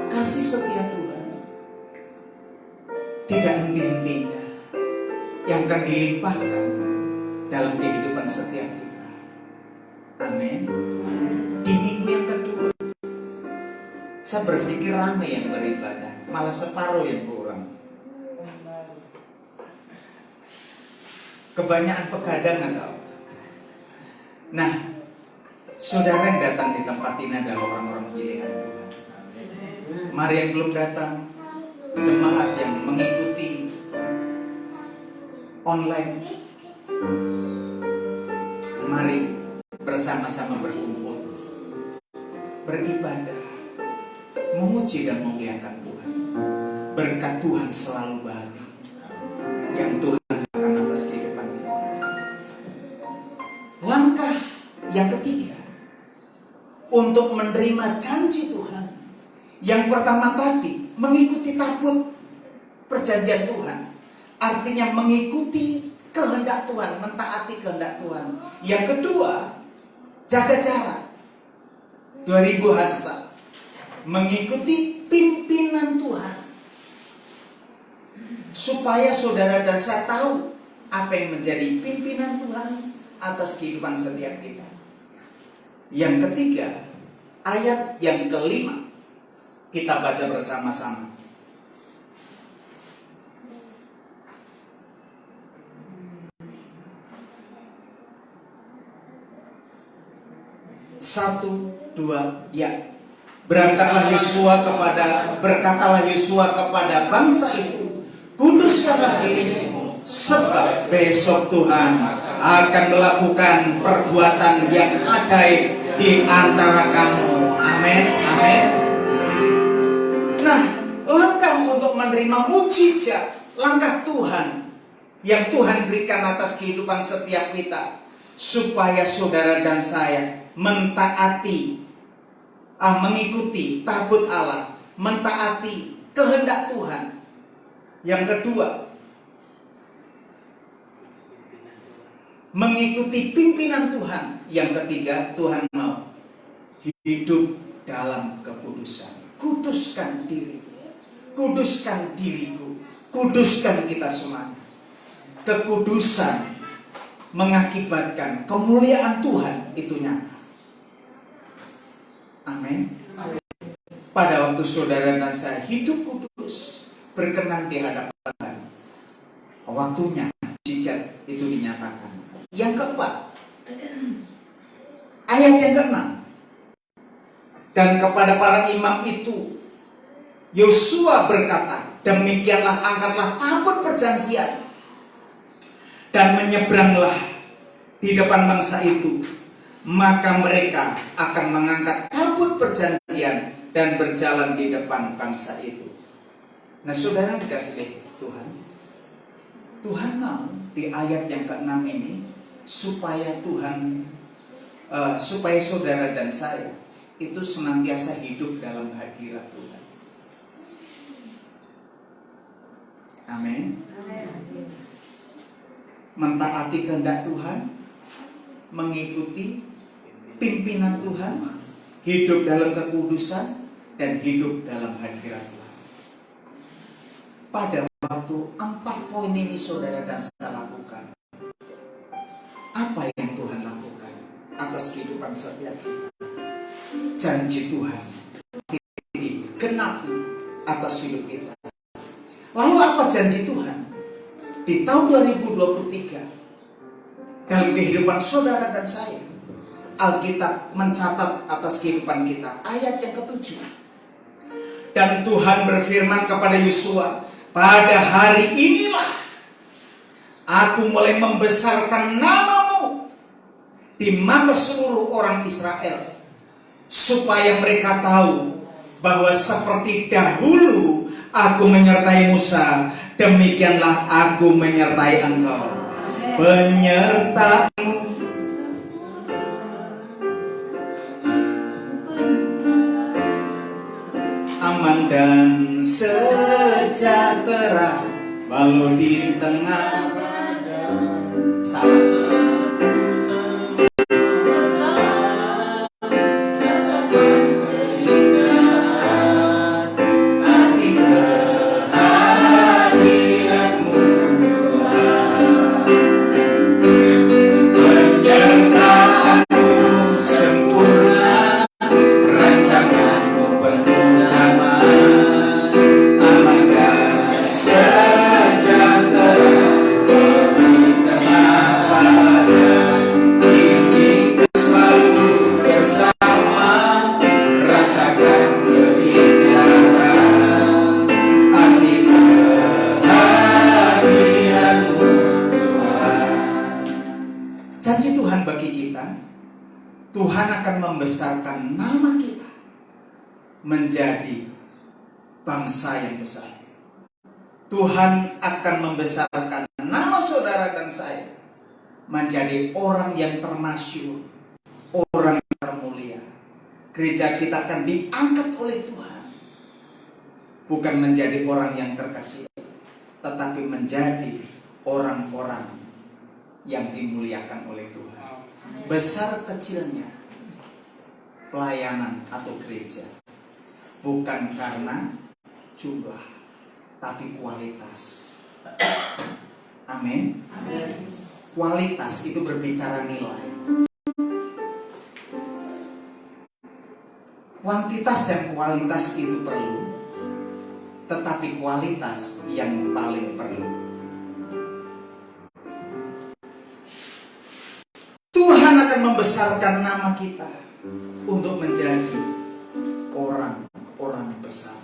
Kasih setia Tuhan tidak henti-hentinya, yang akan dilimpahkan dalam kehidupan setiap kita. Amin. Di minggu yang kedua, saya berpikir ramai yang beribadah, malah separuh yang kurang. Kebanyakan pegadangan tau. Nah, saudara yang datang di tempat ini adalah orang-orang pilihan Tuhan. Mari yang belum datang, jemaat yang mengikuti online, mari bersama-sama berkumpul, beribadah, memuji dan memuliakan Tuhan. Berkat Tuhan selalu baru yang Tuhan akan atas kehidupan kita. Langkah yang ketiga untuk menerima janji Tuhan, yang pertama tadi mengikuti tabut perjanjian Tuhan, artinya mengikuti kehendak Tuhan, mentaati kehendak Tuhan. Yang kedua, jaga jarak 2000 hasta, mengikuti pimpinan Tuhan, supaya saudara dan saya tahu apa yang menjadi pimpinan Tuhan atas kehidupan setiap kita. Yang ketiga, ayat yang kelima, kita baca bersama-sama. Satu, dua, ya. Berkatalah Yosua kepada bangsa itu, kuduskanlah dirimu, sebab besok Tuhan akan melakukan perbuatan yang ajaib di antara kamu. Amin, amin. menerima mujizat langkah Tuhan yang Tuhan berikan atas kehidupan setiap kita, supaya saudara dan saya mengikuti tabut Allah, mentaati kehendak Tuhan. Yang kedua, mengikuti pimpinan Tuhan. Yang ketiga, Tuhan mau hidup dalam kekudusan. Kuduskan diri, kuduskan diriku, kuduskan kita semua. Kekudusan mengakibatkan kemuliaan Tuhan itu nyata. Amin. Pada waktu saudara dan saya hidup kudus, berkenan di hadapan Tuhan, waktunya mujizat itu dinyatakan. Yang keempat, ayat yang ke-6. Dan kepada para imam itu Yosua berkata, demikianlah angkatlah tabut perjanjian dan menyeberanglah di depan bangsa itu, maka mereka akan mengangkat tabut perjanjian dan berjalan di depan bangsa itu. Nah, saudara dikasih Tuhan, Tuhan mau di ayat yang ke-6 ini supaya supaya saudara dan saya itu senantiasa hidup dalam hadirat Tuhan. Amin. Mentaati kehendak Tuhan, mengikuti pimpinan Tuhan, hidup dalam kekudusan, dan hidup dalam hadirat Tuhan. Pada waktu 4 poin ini saudara dan saya lakukan, apa yang Tuhan lakukan atas kehidupan setiap kita? Janji Tuhan digenapi atas hidup kita. Lalu apa janji Tuhan di tahun 2023 dalam kehidupan saudara dan saya? Alkitab mencatat atas kehidupan kita ayat yang ke-7. Dan Tuhan berfirman kepada Yosua, pada hari inilah aku mulai membesarkan namamu di mata seluruh orang Israel, supaya mereka tahu bahwa seperti dahulu aku menyertai Musa, demikianlah aku menyertai engkau. Penyertamu aman dan sejahtera, walau di tengah salah. Janji Tuhan bagi kita, Tuhan akan membesarkan nama kita menjadi bangsa yang besar. Tuhan akan membesarkan nama saudara dan saya menjadi orang yang termasyhur, orang yang termulia. Gereja kita akan diangkat oleh Tuhan, bukan menjadi orang yang terkecil, tetapi menjadi orang-orang yang dimuliakan oleh Tuhan. Besar kecilnya pelayanan atau gereja bukan karena jumlah, tapi kualitas. Amin. Kualitas itu berbicara nilai. Kuantitas dan kualitas itu perlu, tetapi kualitas yang paling perlu. Tuhan akan membesarkan nama kita untuk menjadi orang-orang besar.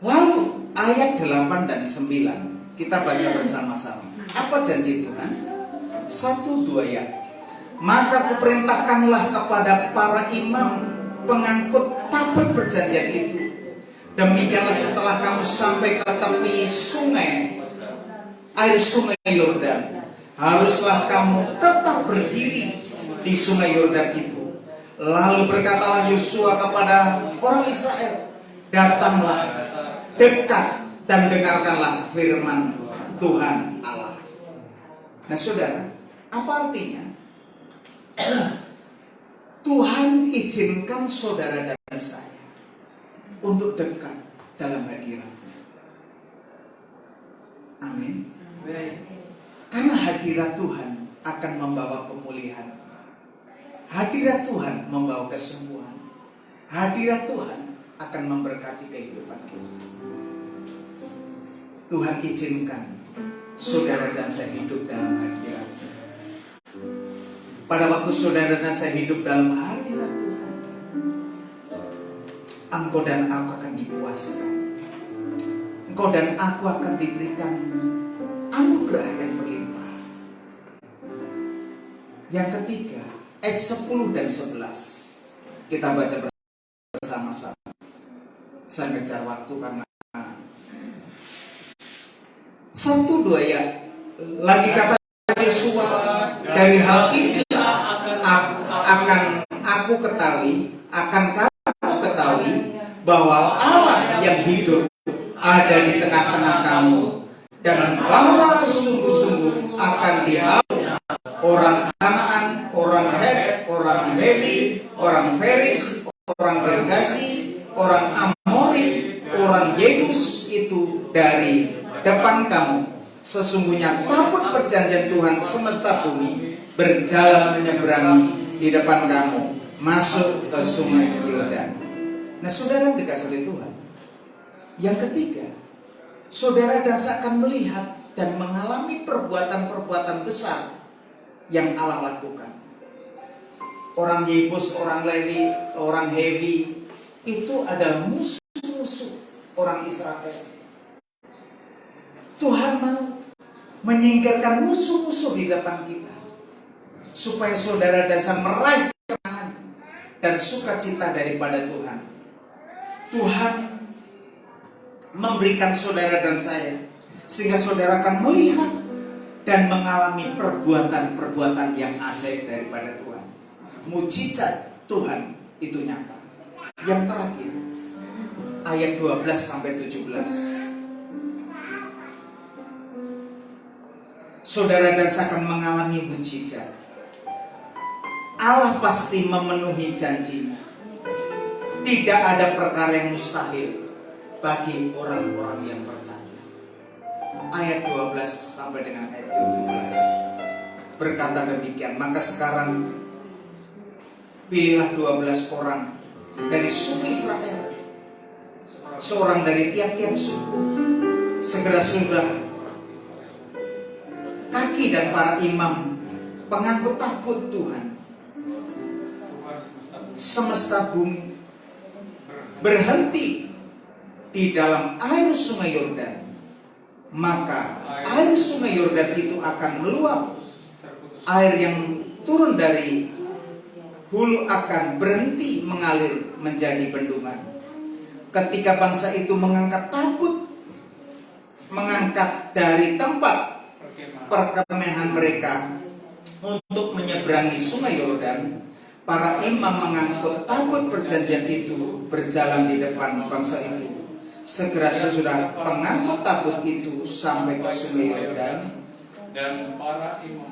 Lalu ayat 8 dan 9 kita baca bersama-sama. Apa janji Tuhan? 1-2 ya. Maka kuperintahkanlah kepada para imam pengangkut tabut perjanjian itu, Demikianlah setelah kamu sampai ke tepi sungai, air sungai Yordan, haruslah kamu tetap berdiri di sungai Yordan itu. Lalu berkatalah Yosua kepada orang Israel, datanglah dekat dan dengarkanlah firman Tuhan Allah. Nah saudara, apa artinya? Tuhan izinkan saudara dan saya untuk dekat dalam hadirat-Nya. Amin. Karena hadirat Tuhan akan membawa pemulihan. Hadirat Tuhan membawa kesembuhan. Hadirat Tuhan akan memberkati kehidupan kita. Tuhan izinkan saudara dan saya hidup dalam hadirat-Nya. Pada waktu saudara dan saya hidup dalam hadirat Tuhan, engkau dan aku akan dipuaskan. Engkau dan aku akan diberikan anugerah yang berlimpah. Yang ketiga, ayat 10 dan 11. Kita baca bersama-sama. Saya ngejar waktu karena 1-2 ya. Lagi kata Yosua, dari hal ini akan aku ketahui, akan kamu ketahui bahwa Allah yang hidup ada di tengah-tengah kamu, dan bahwa sungguh-sungguh akan dihapus orang Kanaan, orang Het, orang Heti, orang Feris, orang Gergasi, orang Amori, orang Yebus itu dari depan kamu. Sesungguhnya tabut perjanjian Tuhan semesta bumi berjalan menyeberangi di depan kamu, masuk ke sungai Yordan. Nah saudara dikasih oleh Tuhan. Yang ketiga, saudara dan saya akan melihat dan mengalami perbuatan-perbuatan besar yang Allah lakukan. Orang Yebus, orang Lewi, orang Hewi itu adalah musuh-musuh orang Israel. Tuhan mau menyingkirkan musuh-musuh di depan kita, supaya saudara dan saya meraih kemenangan dan sukacita daripada Tuhan. Tuhan memberikan saudara dan saya, sehingga saudara akan melihat dan mengalami perbuatan-perbuatan yang ajaib daripada Tuhan. Mujizat Tuhan itu nyata. Yang terakhir, ayat 12 sampai 17. Saudara dan saya akan mengalami mujizat. Allah pasti memenuhi janjinya. Tidak ada perkara yang mustahil bagi orang-orang yang percaya. Ayat 12 sampai dengan ayat 17 berkata demikian. Maka sekarang pilihlah 12 orang dari suku Israel, seorang dari tiap-tiap suku. Segera sudah kaki dan para imam pengangkut tabut Tuhan semesta bumi berhenti di dalam air sungai Yordan. Maka air sungai Yordan itu akan meluap. Air yang turun dari hulu akan berhenti mengalir menjadi bendungan. Ketika bangsa itu mengangkat tabut, mengangkat dari tempat perkemahan mereka untuk menyeberangi sungai Yordan, para imam mengangkut tabut perjanjian itu berjalan di depan bangsa itu. Segera sesudah pengangkut tabut itu sampai ke sungai Yordan,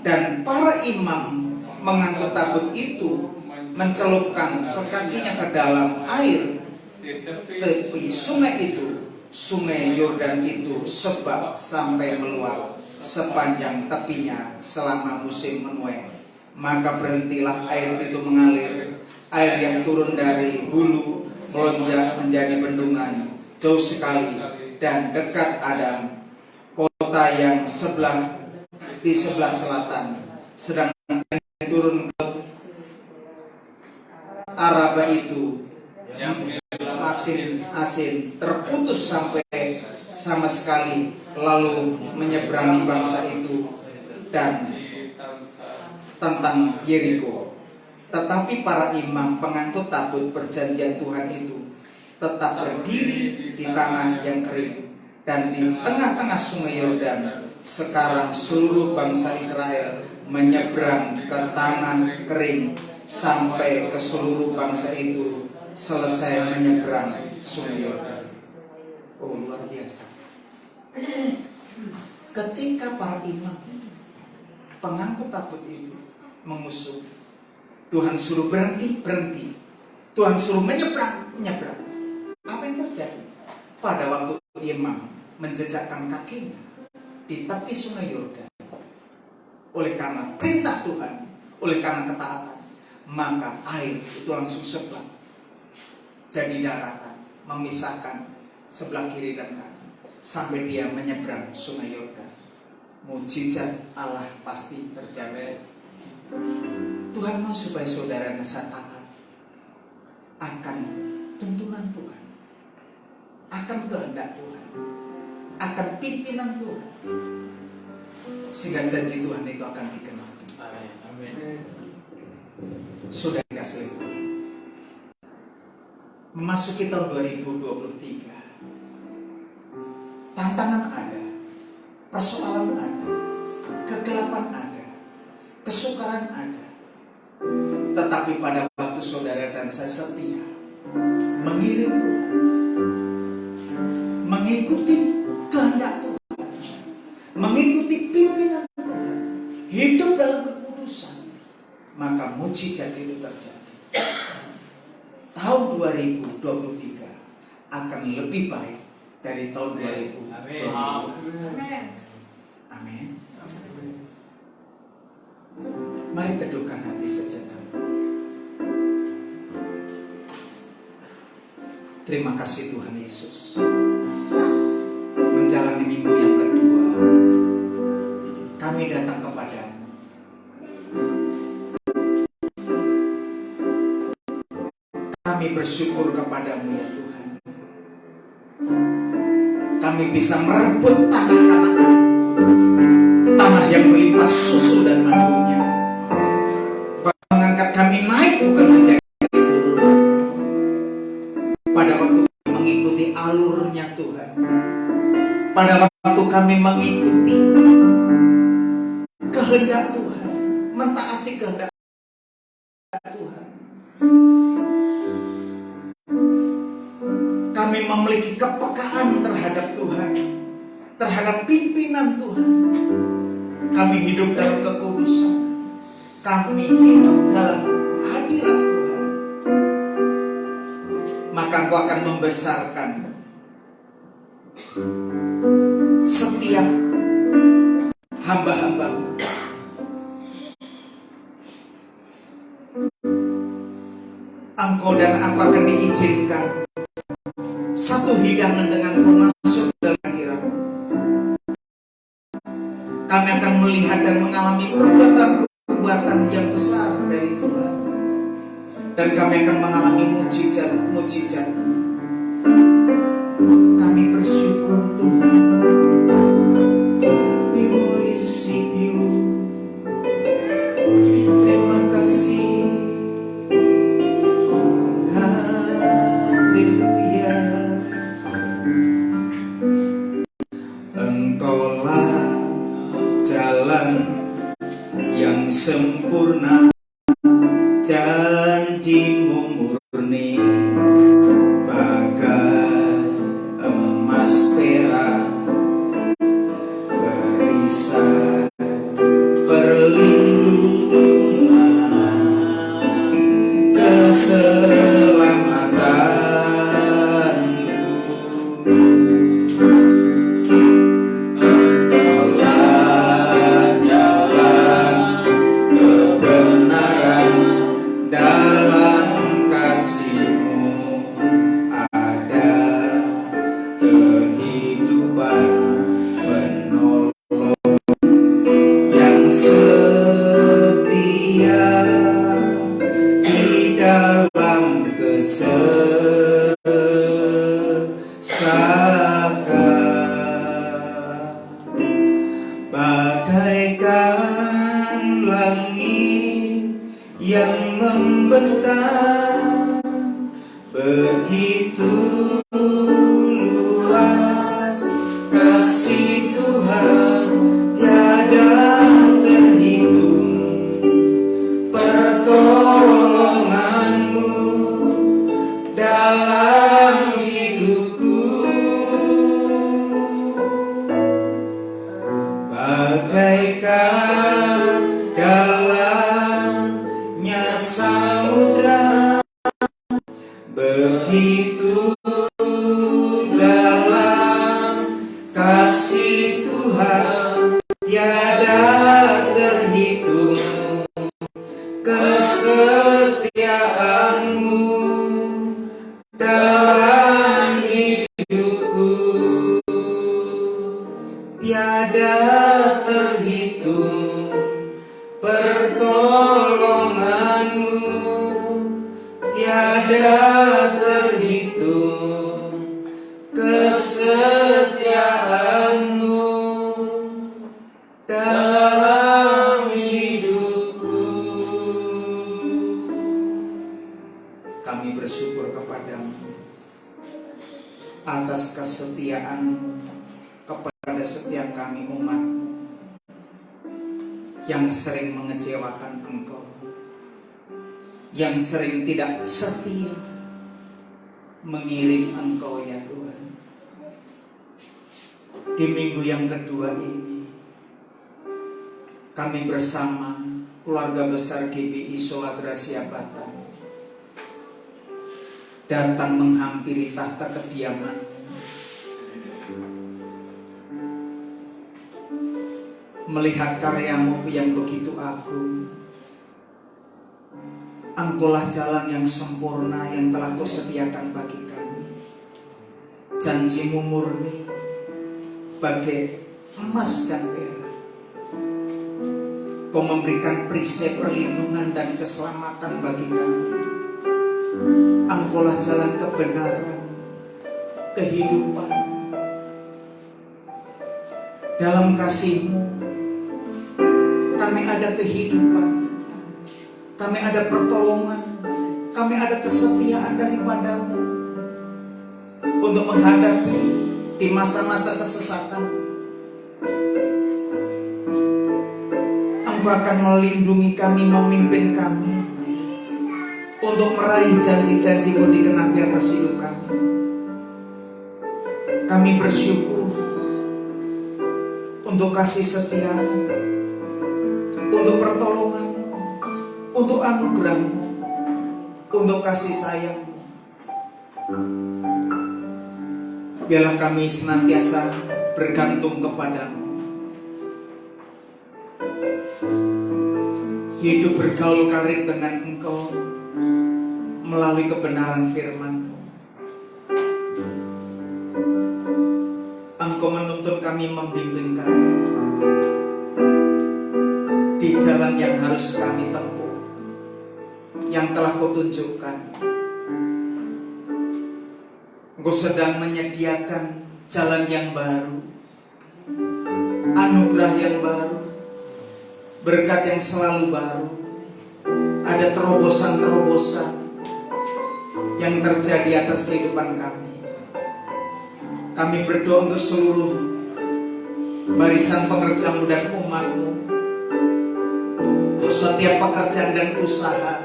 dan para imam mengangkut tabut itu mencelupkan ke kakinya ke dalam air tepi sungai itu, sungai Yordan itu, sebab sampai meluap sepanjang tepinya selama musim menuai. Maka berhentilah air itu mengalir. Air yang turun dari hulu melonjak menjadi bendungan jauh sekali dan dekat Adam, kota yang di sebelah selatan. Sedangkan yang turun ke Araba itu makin asin, terputus sampai sama sekali, lalu menyeberangi bangsa itu dan tentang Yeriko. Tetapi para imam pengangkut tabut perjanjian Tuhan itu tetap berdiri di tanah yang kering dan di tengah-tengah sungai Yordan. Sekarang seluruh bangsa Israel menyeberang ke tanah kering sampai ke seluruh bangsa itu selesai menyeberang sungai Yordan. Oh, luar biasa. Ketika para imam pengangkut tabut itu mengusung, Tuhan suruh berhenti. Tuhan suruh menyeberang. Apa yang terjadi? Pada waktu imam menjejakkan kakinya di tepi sungai Yordan, oleh karena perintah Tuhan, oleh karena ketaatan, maka air itu langsung sebelah jadi daratan, memisahkan sebelah kiri dan kanan sampai dia menyeberang sungai Yordan. Mujizat Allah pasti terjadi. Tuhan mau supaya saudara taat akan tuntunan Tuhan, akan kehendak Tuhan, akan pimpinan Tuhan, sehingga janji Tuhan itu akan digenapi. Amin. Sudah dikasih Tuhan. Memasuki tahun 2023, tantangan ada, persoalan ada, kegelapan ada, kesukaran ada. Tetapi pada waktu saudara dan saya setia mengiring Tuhan, mengikuti kehendak Tuhan, mengikuti pimpinan Tuhan, hidup dalam kekudusan, maka mujizat itu terjadi. Tahun 2023 akan lebih baik dari tahun 2020. Amin. Mari teduhkan hati sejenak. Terima kasih Tuhan Yesus. Menjalani minggu yang kedua, kami datang kepadamu. Kami bersyukur kepadamu ya Tuhan. Kami bisa merebut tanah Kanaan, tanah yang melimpah susu dan madunya. Kau mengangkat kami naik bukan menjadi turun. Pada waktu kami mengikuti alurnya Tuhan, pada waktu kami mengikuti kehendak Tuhan, mentaati kehendak Tuhan, kami memiliki kepekaan terhadap Tuhan, terhadap pimpinan Tuhan. Kami hidup dalam kekudusan, kami hidup dalam hadirat Tuhan. Maka Engkau akan membesarkan setiap hamba-hamba-Mu. Engkau dan aku akan diizinkan satu hidangan dengan Kau masuk dalam hadirat. Kami akan melihat dan mengalami perbuatan-perbuatan yang besar dari Tuhan, dan kami akan mengalami mujizat-mujizat. Kami bersyukur Tuhan. We worship You. Terima kasih. Haleluya. Engkaulah jalan yang sempurna, janji-Mu murni, bagai emas perak, berisan perlindungan, keselamatanku. Engkaulah jalan kebenaran, dalam kasih-Mu ada kehidupan, penolong yang setia di dalam kesesakan. Bagaikan langit yang membentang, Begitu luas kasih Tuhan, tiada terhitung pertolonganmu dalam hidupku. Bagaikan dalamnya samudra, begitu dalam kasih Tuhan, tiada terhitung kesetiaanmu dalam hidupku. Tiada terhitung pertolonganmu, tiada terhitung kesetiaanmu dalam hidupku. Kami bersyukur kepadamu atas kesetiaanmu kepada setiap kami umat yang sering mengecewakan Engkau, yang sering tidak setia mengiring Engkau ya Tuhan. Di minggu yang kedua ini, kami bersama keluarga besar GBI Sola Gracia Batam datang menghampiri tahta kediaman, melihat karyamu yang begitu agung. Engkaulah jalan yang sempurna yang telah Kau sediakan bagi kami. Janjimu murni bagai emas dan perak. Kau memberikan perisai perlindungan dan keselamatan bagi kami. Engkaulah jalan kebenaran, kehidupan. Dalam kasih-Mu kami ada kehidupan, kami ada pertolongan, kami ada kesetiaan daripada-Mu untuk menghadapi di masa-masa kesesatan. Engkau akan melindungi kami, memimpin kami untuk meraih janji-janji-Mu digenapi atas hidup kami. Kami bersyukur untuk kasih setia-Mu, untuk pertolongan-Mu, untuk anugerah-Mu, untuk kasih sayang-Mu. Biarlah kami senantiasa bergantung kepadamu, hidup bergaul karib dengan Engkau melalui kebenaran firman-Mu. Engkau menuntun kami, membimbing kami di jalan yang harus kami tempuh, yang telah Kau tunjukkan. Engkau sedang menyediakan jalan yang baru, anugerah yang baru, berkat yang selalu baru. Ada terobosan-terobosan yang terjadi atas kehidupan kami. Kami berdoa untuk seluruh barisan pengerja-Mu dan umat-Mu, untuk setiap pekerjaan dan usaha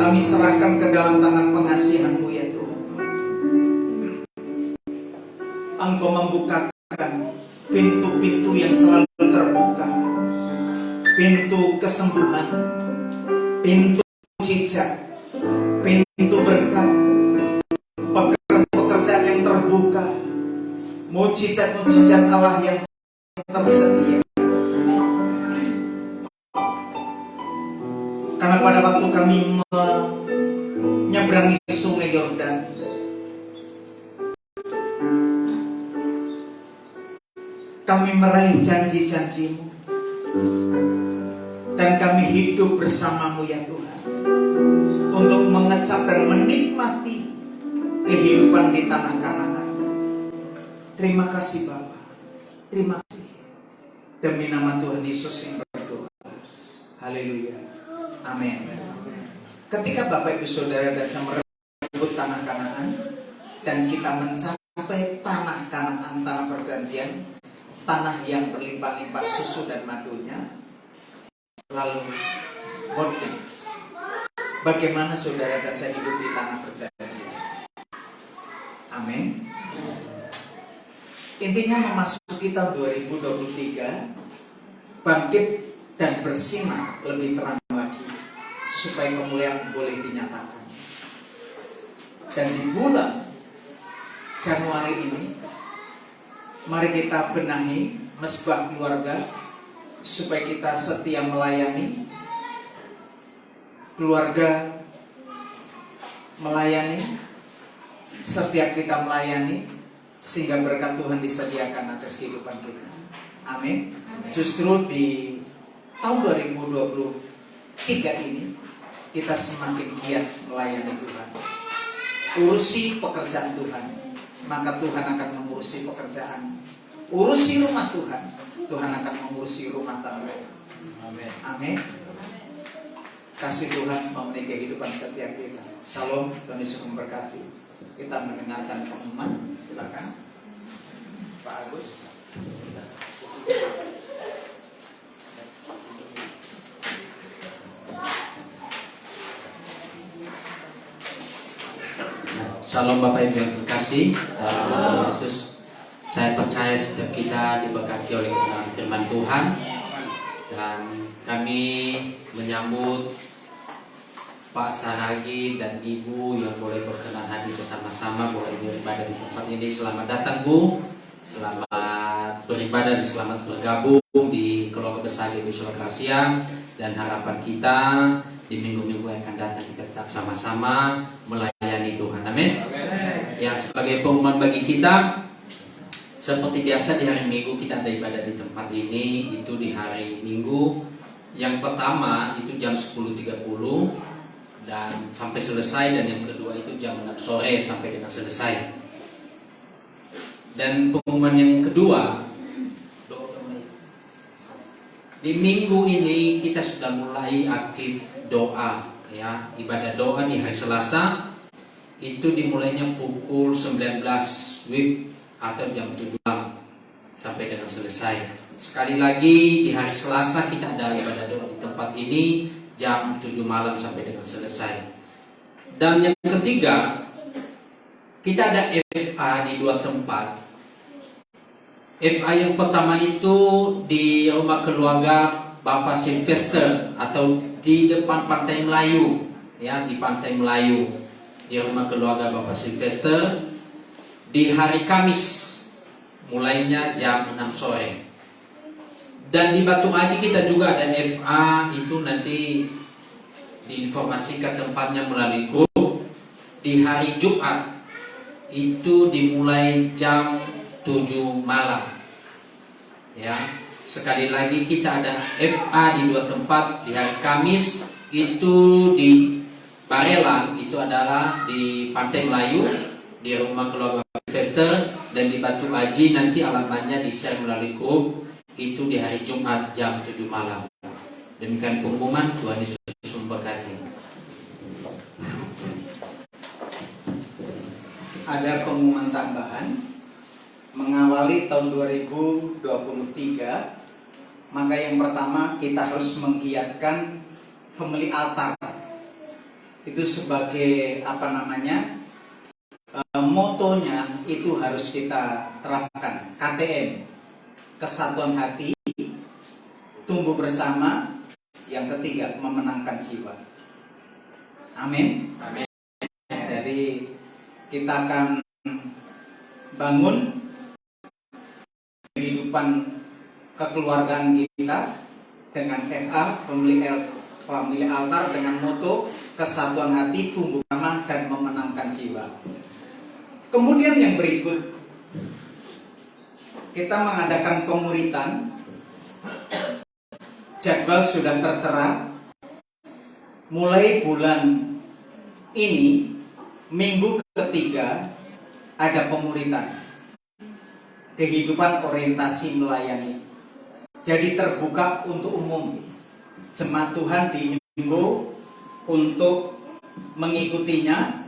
kami serahkan ke dalam tangan pengasihan-Mu ya Tuhan. Engkau membukakan pintu-pintu yang selalu terbuka, pintu kesembuhan, pintu mujizat, pintu berkat, pekerjaan yang terbuka, mujizat-mujizat Allah yang tersedia. Karena pada waktu kami menyeberangi sungai Yordan, kami meraih janji-janji-Mu, dan kami hidup bersama-Mu ya Tuhan, untuk mengecap dan menikmati kehidupan di tanah Kanaan. Terima kasih Bapa, terima kasih. Demi nama Tuhan Yesus yang berdoa. Haleluya, amin. Ketika Bapak Ibu Saudara dan saya merebut tanah Kanaan dan kita mencapai tanah Kanaan, tanah perjanjian, tanah yang berlimpah-limpah susu dan madunya. Lalu what next? Bagaimana saudara dan saya hidup di tanah perjanjian? Amin. Intinya memasuki tahun 2023, bangkit dan bersinar lebih terang lagi supaya kemuliaan boleh dinyatakan. Dan di bulan Januari ini, mari kita benahi mesbah keluarga supaya kita setia melayani keluarga, melayani setiap kita melayani, sehingga berkat Tuhan disediakan atas kehidupan kita. Amin. Justru di tahun 2023 ini kita semakin giat melayani Tuhan. Urusi pekerjaan Tuhan, maka Tuhan akan mengurusi pekerjaan. Urusi rumah Tuhan, Tuhan akan mengurusi rumah tangga. Amin. Kasih Tuhan memenuhi kehidupan setiap kita. Salam, Tuhan Yesus memberkati. Kita mendengarkan pengumuman. Silakan Pak Agus. Shalom Bapak Ibu yang terkasih, dalam nama Yesus. Saya percaya setiap kita diberkati oleh firman Tuhan, dan kami menyambut Pak Saragi dan Ibu yang boleh berkenan hadir bersama-sama, boleh beribadah di tempat ini. Selamat datang Bu, selamat beribadah dan selamat bergabung di keluarga besar GBI Sulawesi, dan harapan kita di minggu-minggu yang akan datang kita tetap sama-sama melayani Tuhan. Amin. Yang sebagai pengumuman bagi kita, seperti biasa di hari Minggu kita ada ibadah di tempat ini. Itu di hari Minggu yang pertama itu jam 10.30 dan sampai selesai, dan yang kedua itu jam 6 sore sampai dengan selesai. Dan pengumuman yang kedua, di minggu ini kita sudah mulai aktif doa, ya, ibadah doa di hari Selasa itu dimulainya pukul 19 WIB atau jam 7 malam sampai dengan selesai. Sekali lagi di hari Selasa kita ada ibadah doa di tempat ini jam 7 malam sampai dengan selesai. Dan yang ketiga, kita ada FA di 2 tempat. FA yang pertama itu di rumah keluarga Bapak Sylvester atau di depan Pantai Melayu, ya, di Pantai Melayu, di rumah keluarga Bapak Sylvester di hari Kamis mulainya jam 6 sore. Dan di Batu Aji kita juga ada FA, itu nanti diinformasikan tempatnya melalui grup. Di hari Jumat itu dimulai jam 7 malam, ya. Sekali lagi kita ada FA di 2 tempat. Di hari Kamis itu di Barelang, itu adalah di Pantai Melayu di rumah keluarga Fester, dan di Batu Aji nanti alamatnya di-share melalui grup, itu di hari Jumat jam 7 malam. Demikian pengumuman. Tuhan Yesus memberkati. Ada pengumuman tambahan. Mengawali tahun 2023, maka yang pertama kita harus menggiatkan family altar. Itu sebagai motonya itu harus kita terapkan. KTM, kesatuan hati, tumbuh bersama. Yang ketiga, memenangkan jiwa. Amin. Amin. Jadi kita akan bangun kehidupan kekeluargaan kita dengan FA, family altar, dengan moto kesatuan hati, tumbuh bersama, dan memenangkan jiwa. Kemudian yang berikut, kita mengadakan pemuritan. Jadwal sudah tertera. Mulai bulan ini, minggu ketiga ada pemuritan. Kehidupan orientasi melayani. Jadi terbuka untuk umum. Jemaat Tuhan dihimbau untuk mengikutinya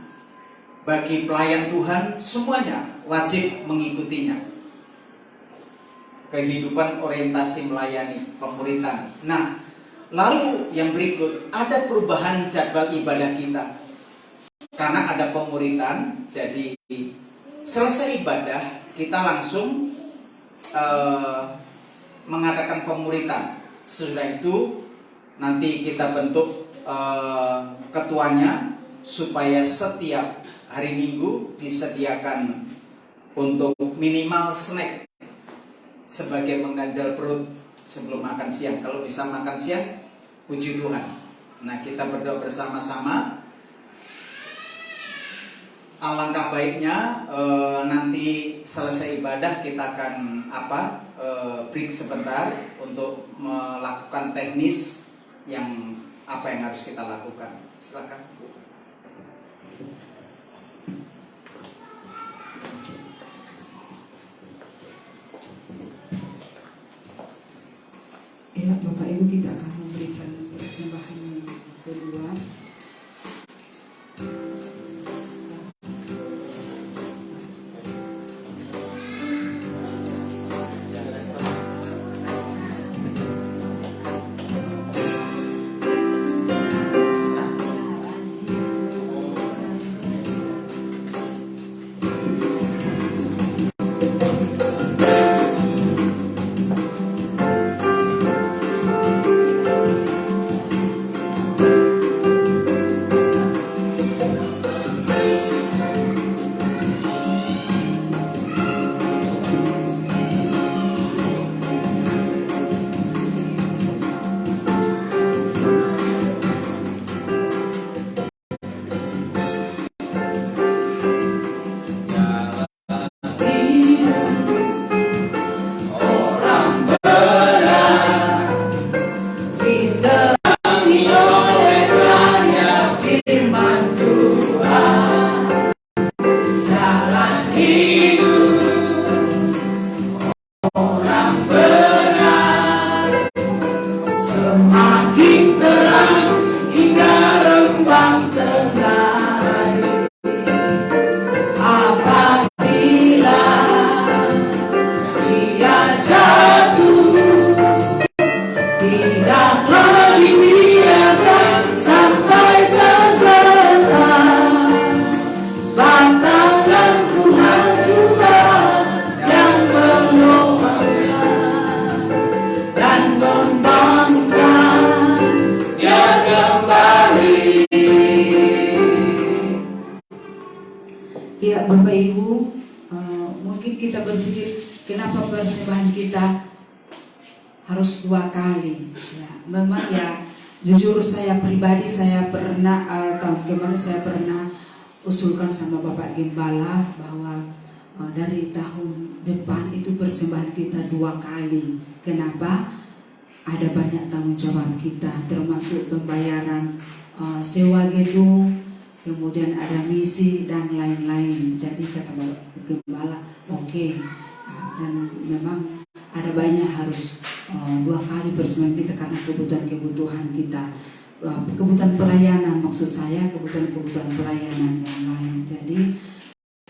bagi pelayan Tuhan semuanya wajib mengikutinya. Kehidupan orientasi melayani, pemuritan. Nah, lalu yang berikut, ada perubahan jadwal ibadah kita. Karena ada pemuritan, jadi selesai ibadah kita langsung mengadakan pemuritan. Setelah itu nanti kita bentuk ketuanya supaya setiap hari Minggu disediakan untuk minimal snack sebagai mengganjal perut sebelum makan siang. Kalau bisa makan siang, puji Tuhan. Nah, kita berdoa bersama-sama. Alangkah baiknya nanti selesai ibadah kita akan break sebentar untuk melakukan teknis yang apa yang harus kita lakukan. Silakan. Ya, Bapak Ibu, kita akan memberikan persembahan yang kedua. Ya, Bapak Ibu, mungkin kita berpikir kenapa persembahan kita harus 2 kali. Ya, memang ya, jujur saya pribadi saya pernah saya pernah usulkan sama Bapak Gembala bahwa dari tahun depan itu persembahan kita 2 kali. Kenapa? Ada banyak tanggung jawab kita, termasuk pembayaran sewa gedung, kemudian ada misi dan lain-lain. Jadi kata Bapak Gembala, oke. Dan memang ada banyak harus 2 kali persembahan kita karena kebutuhan kita, kebutuhan pelayanan, maksud saya kebutuhan pelayanan yang lain. Jadi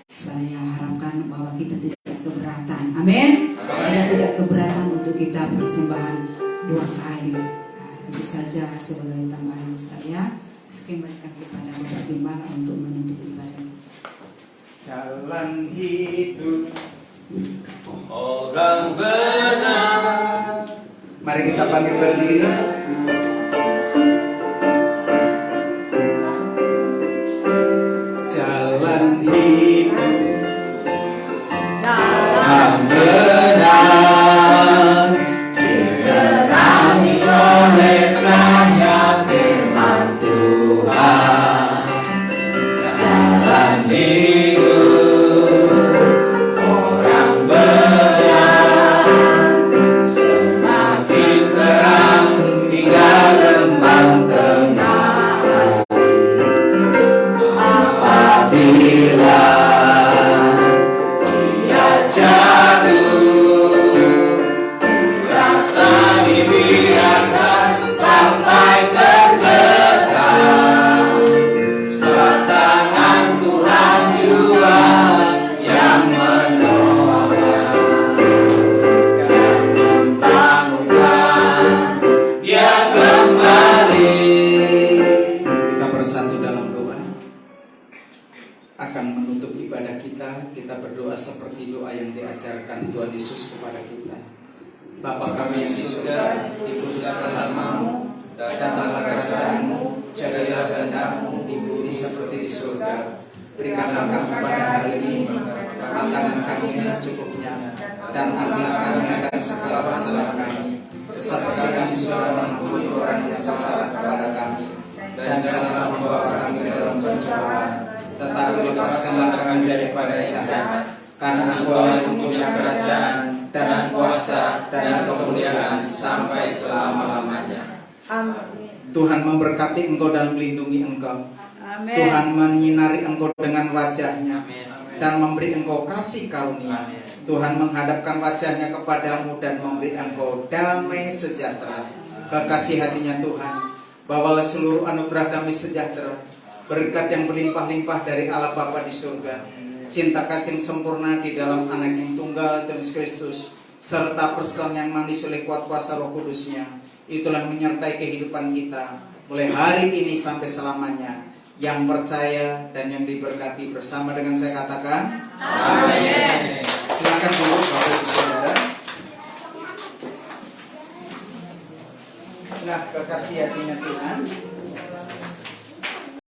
saya harapkan bahwa kita tidak keberatan, amin. Kita tidak keberatan untuk kita persembahan 2 kali. Itu saja sebagai tambahan saya. Kembalikan kepada Bapak Gembala untuk menutup ibadah. Jalan hidup orang benar. Mari kita panggil berdiri. Jalan hidup, jalan benar, diterangi oleh cahaya firman Tuhan. Jalan hidup orang benar, semakin terang hingga rembang tengah hari. Apabila dia jatuh, dia tak dibiarkan sampai tergetar. Sebab tangan Tuhan akan menutup ibadah kita, kita berdoa seperti doa yang diajarkan Tuhan Yesus kepada kita. Bapa kami yang di surga, dikuduskan namamu, datanglah kerajaanmu, jadilah kehendakmu di bumi seperti di surga. Berikanlah kami pada hari ini makanan kami yang secukupnya, dan ampunilah kami akan segala kesalahan kami, seperti kami sudah mengampuni orang yang bersalah kepada kami. Dan janganlah membawa kami ke dalam pencobaan, tetapi lepaskanlah kami daripada jahat. Karena Engkau yang mempunyai kerajaan dan kuasa dan kemuliaan sampai selama-lamanya. Tuhan memberkati engkau dan melindungi engkau. Amin. Tuhan menyinari engkau dengan wajahnya dan memberi engkau kasih karunia. Tuhan menghadapkan wajahnya kepadamu dan memberi engkau damai sejahtera. Kekasih hatinya Tuhan, bawalah seluruh anugerah damai sejahtera, berkat yang berlimpah-limpah dari Allah Bapa di surga, cinta kasih yang sempurna di dalam anak yang tunggal Tuhan Yesus Kristus, serta persekutuan yang manis oleh kuat kuasa Roh Kudusnya, itulah menyertai kehidupan kita mulai hari ini sampai selamanya. Yang percaya dan yang diberkati bersama dengan saya katakan,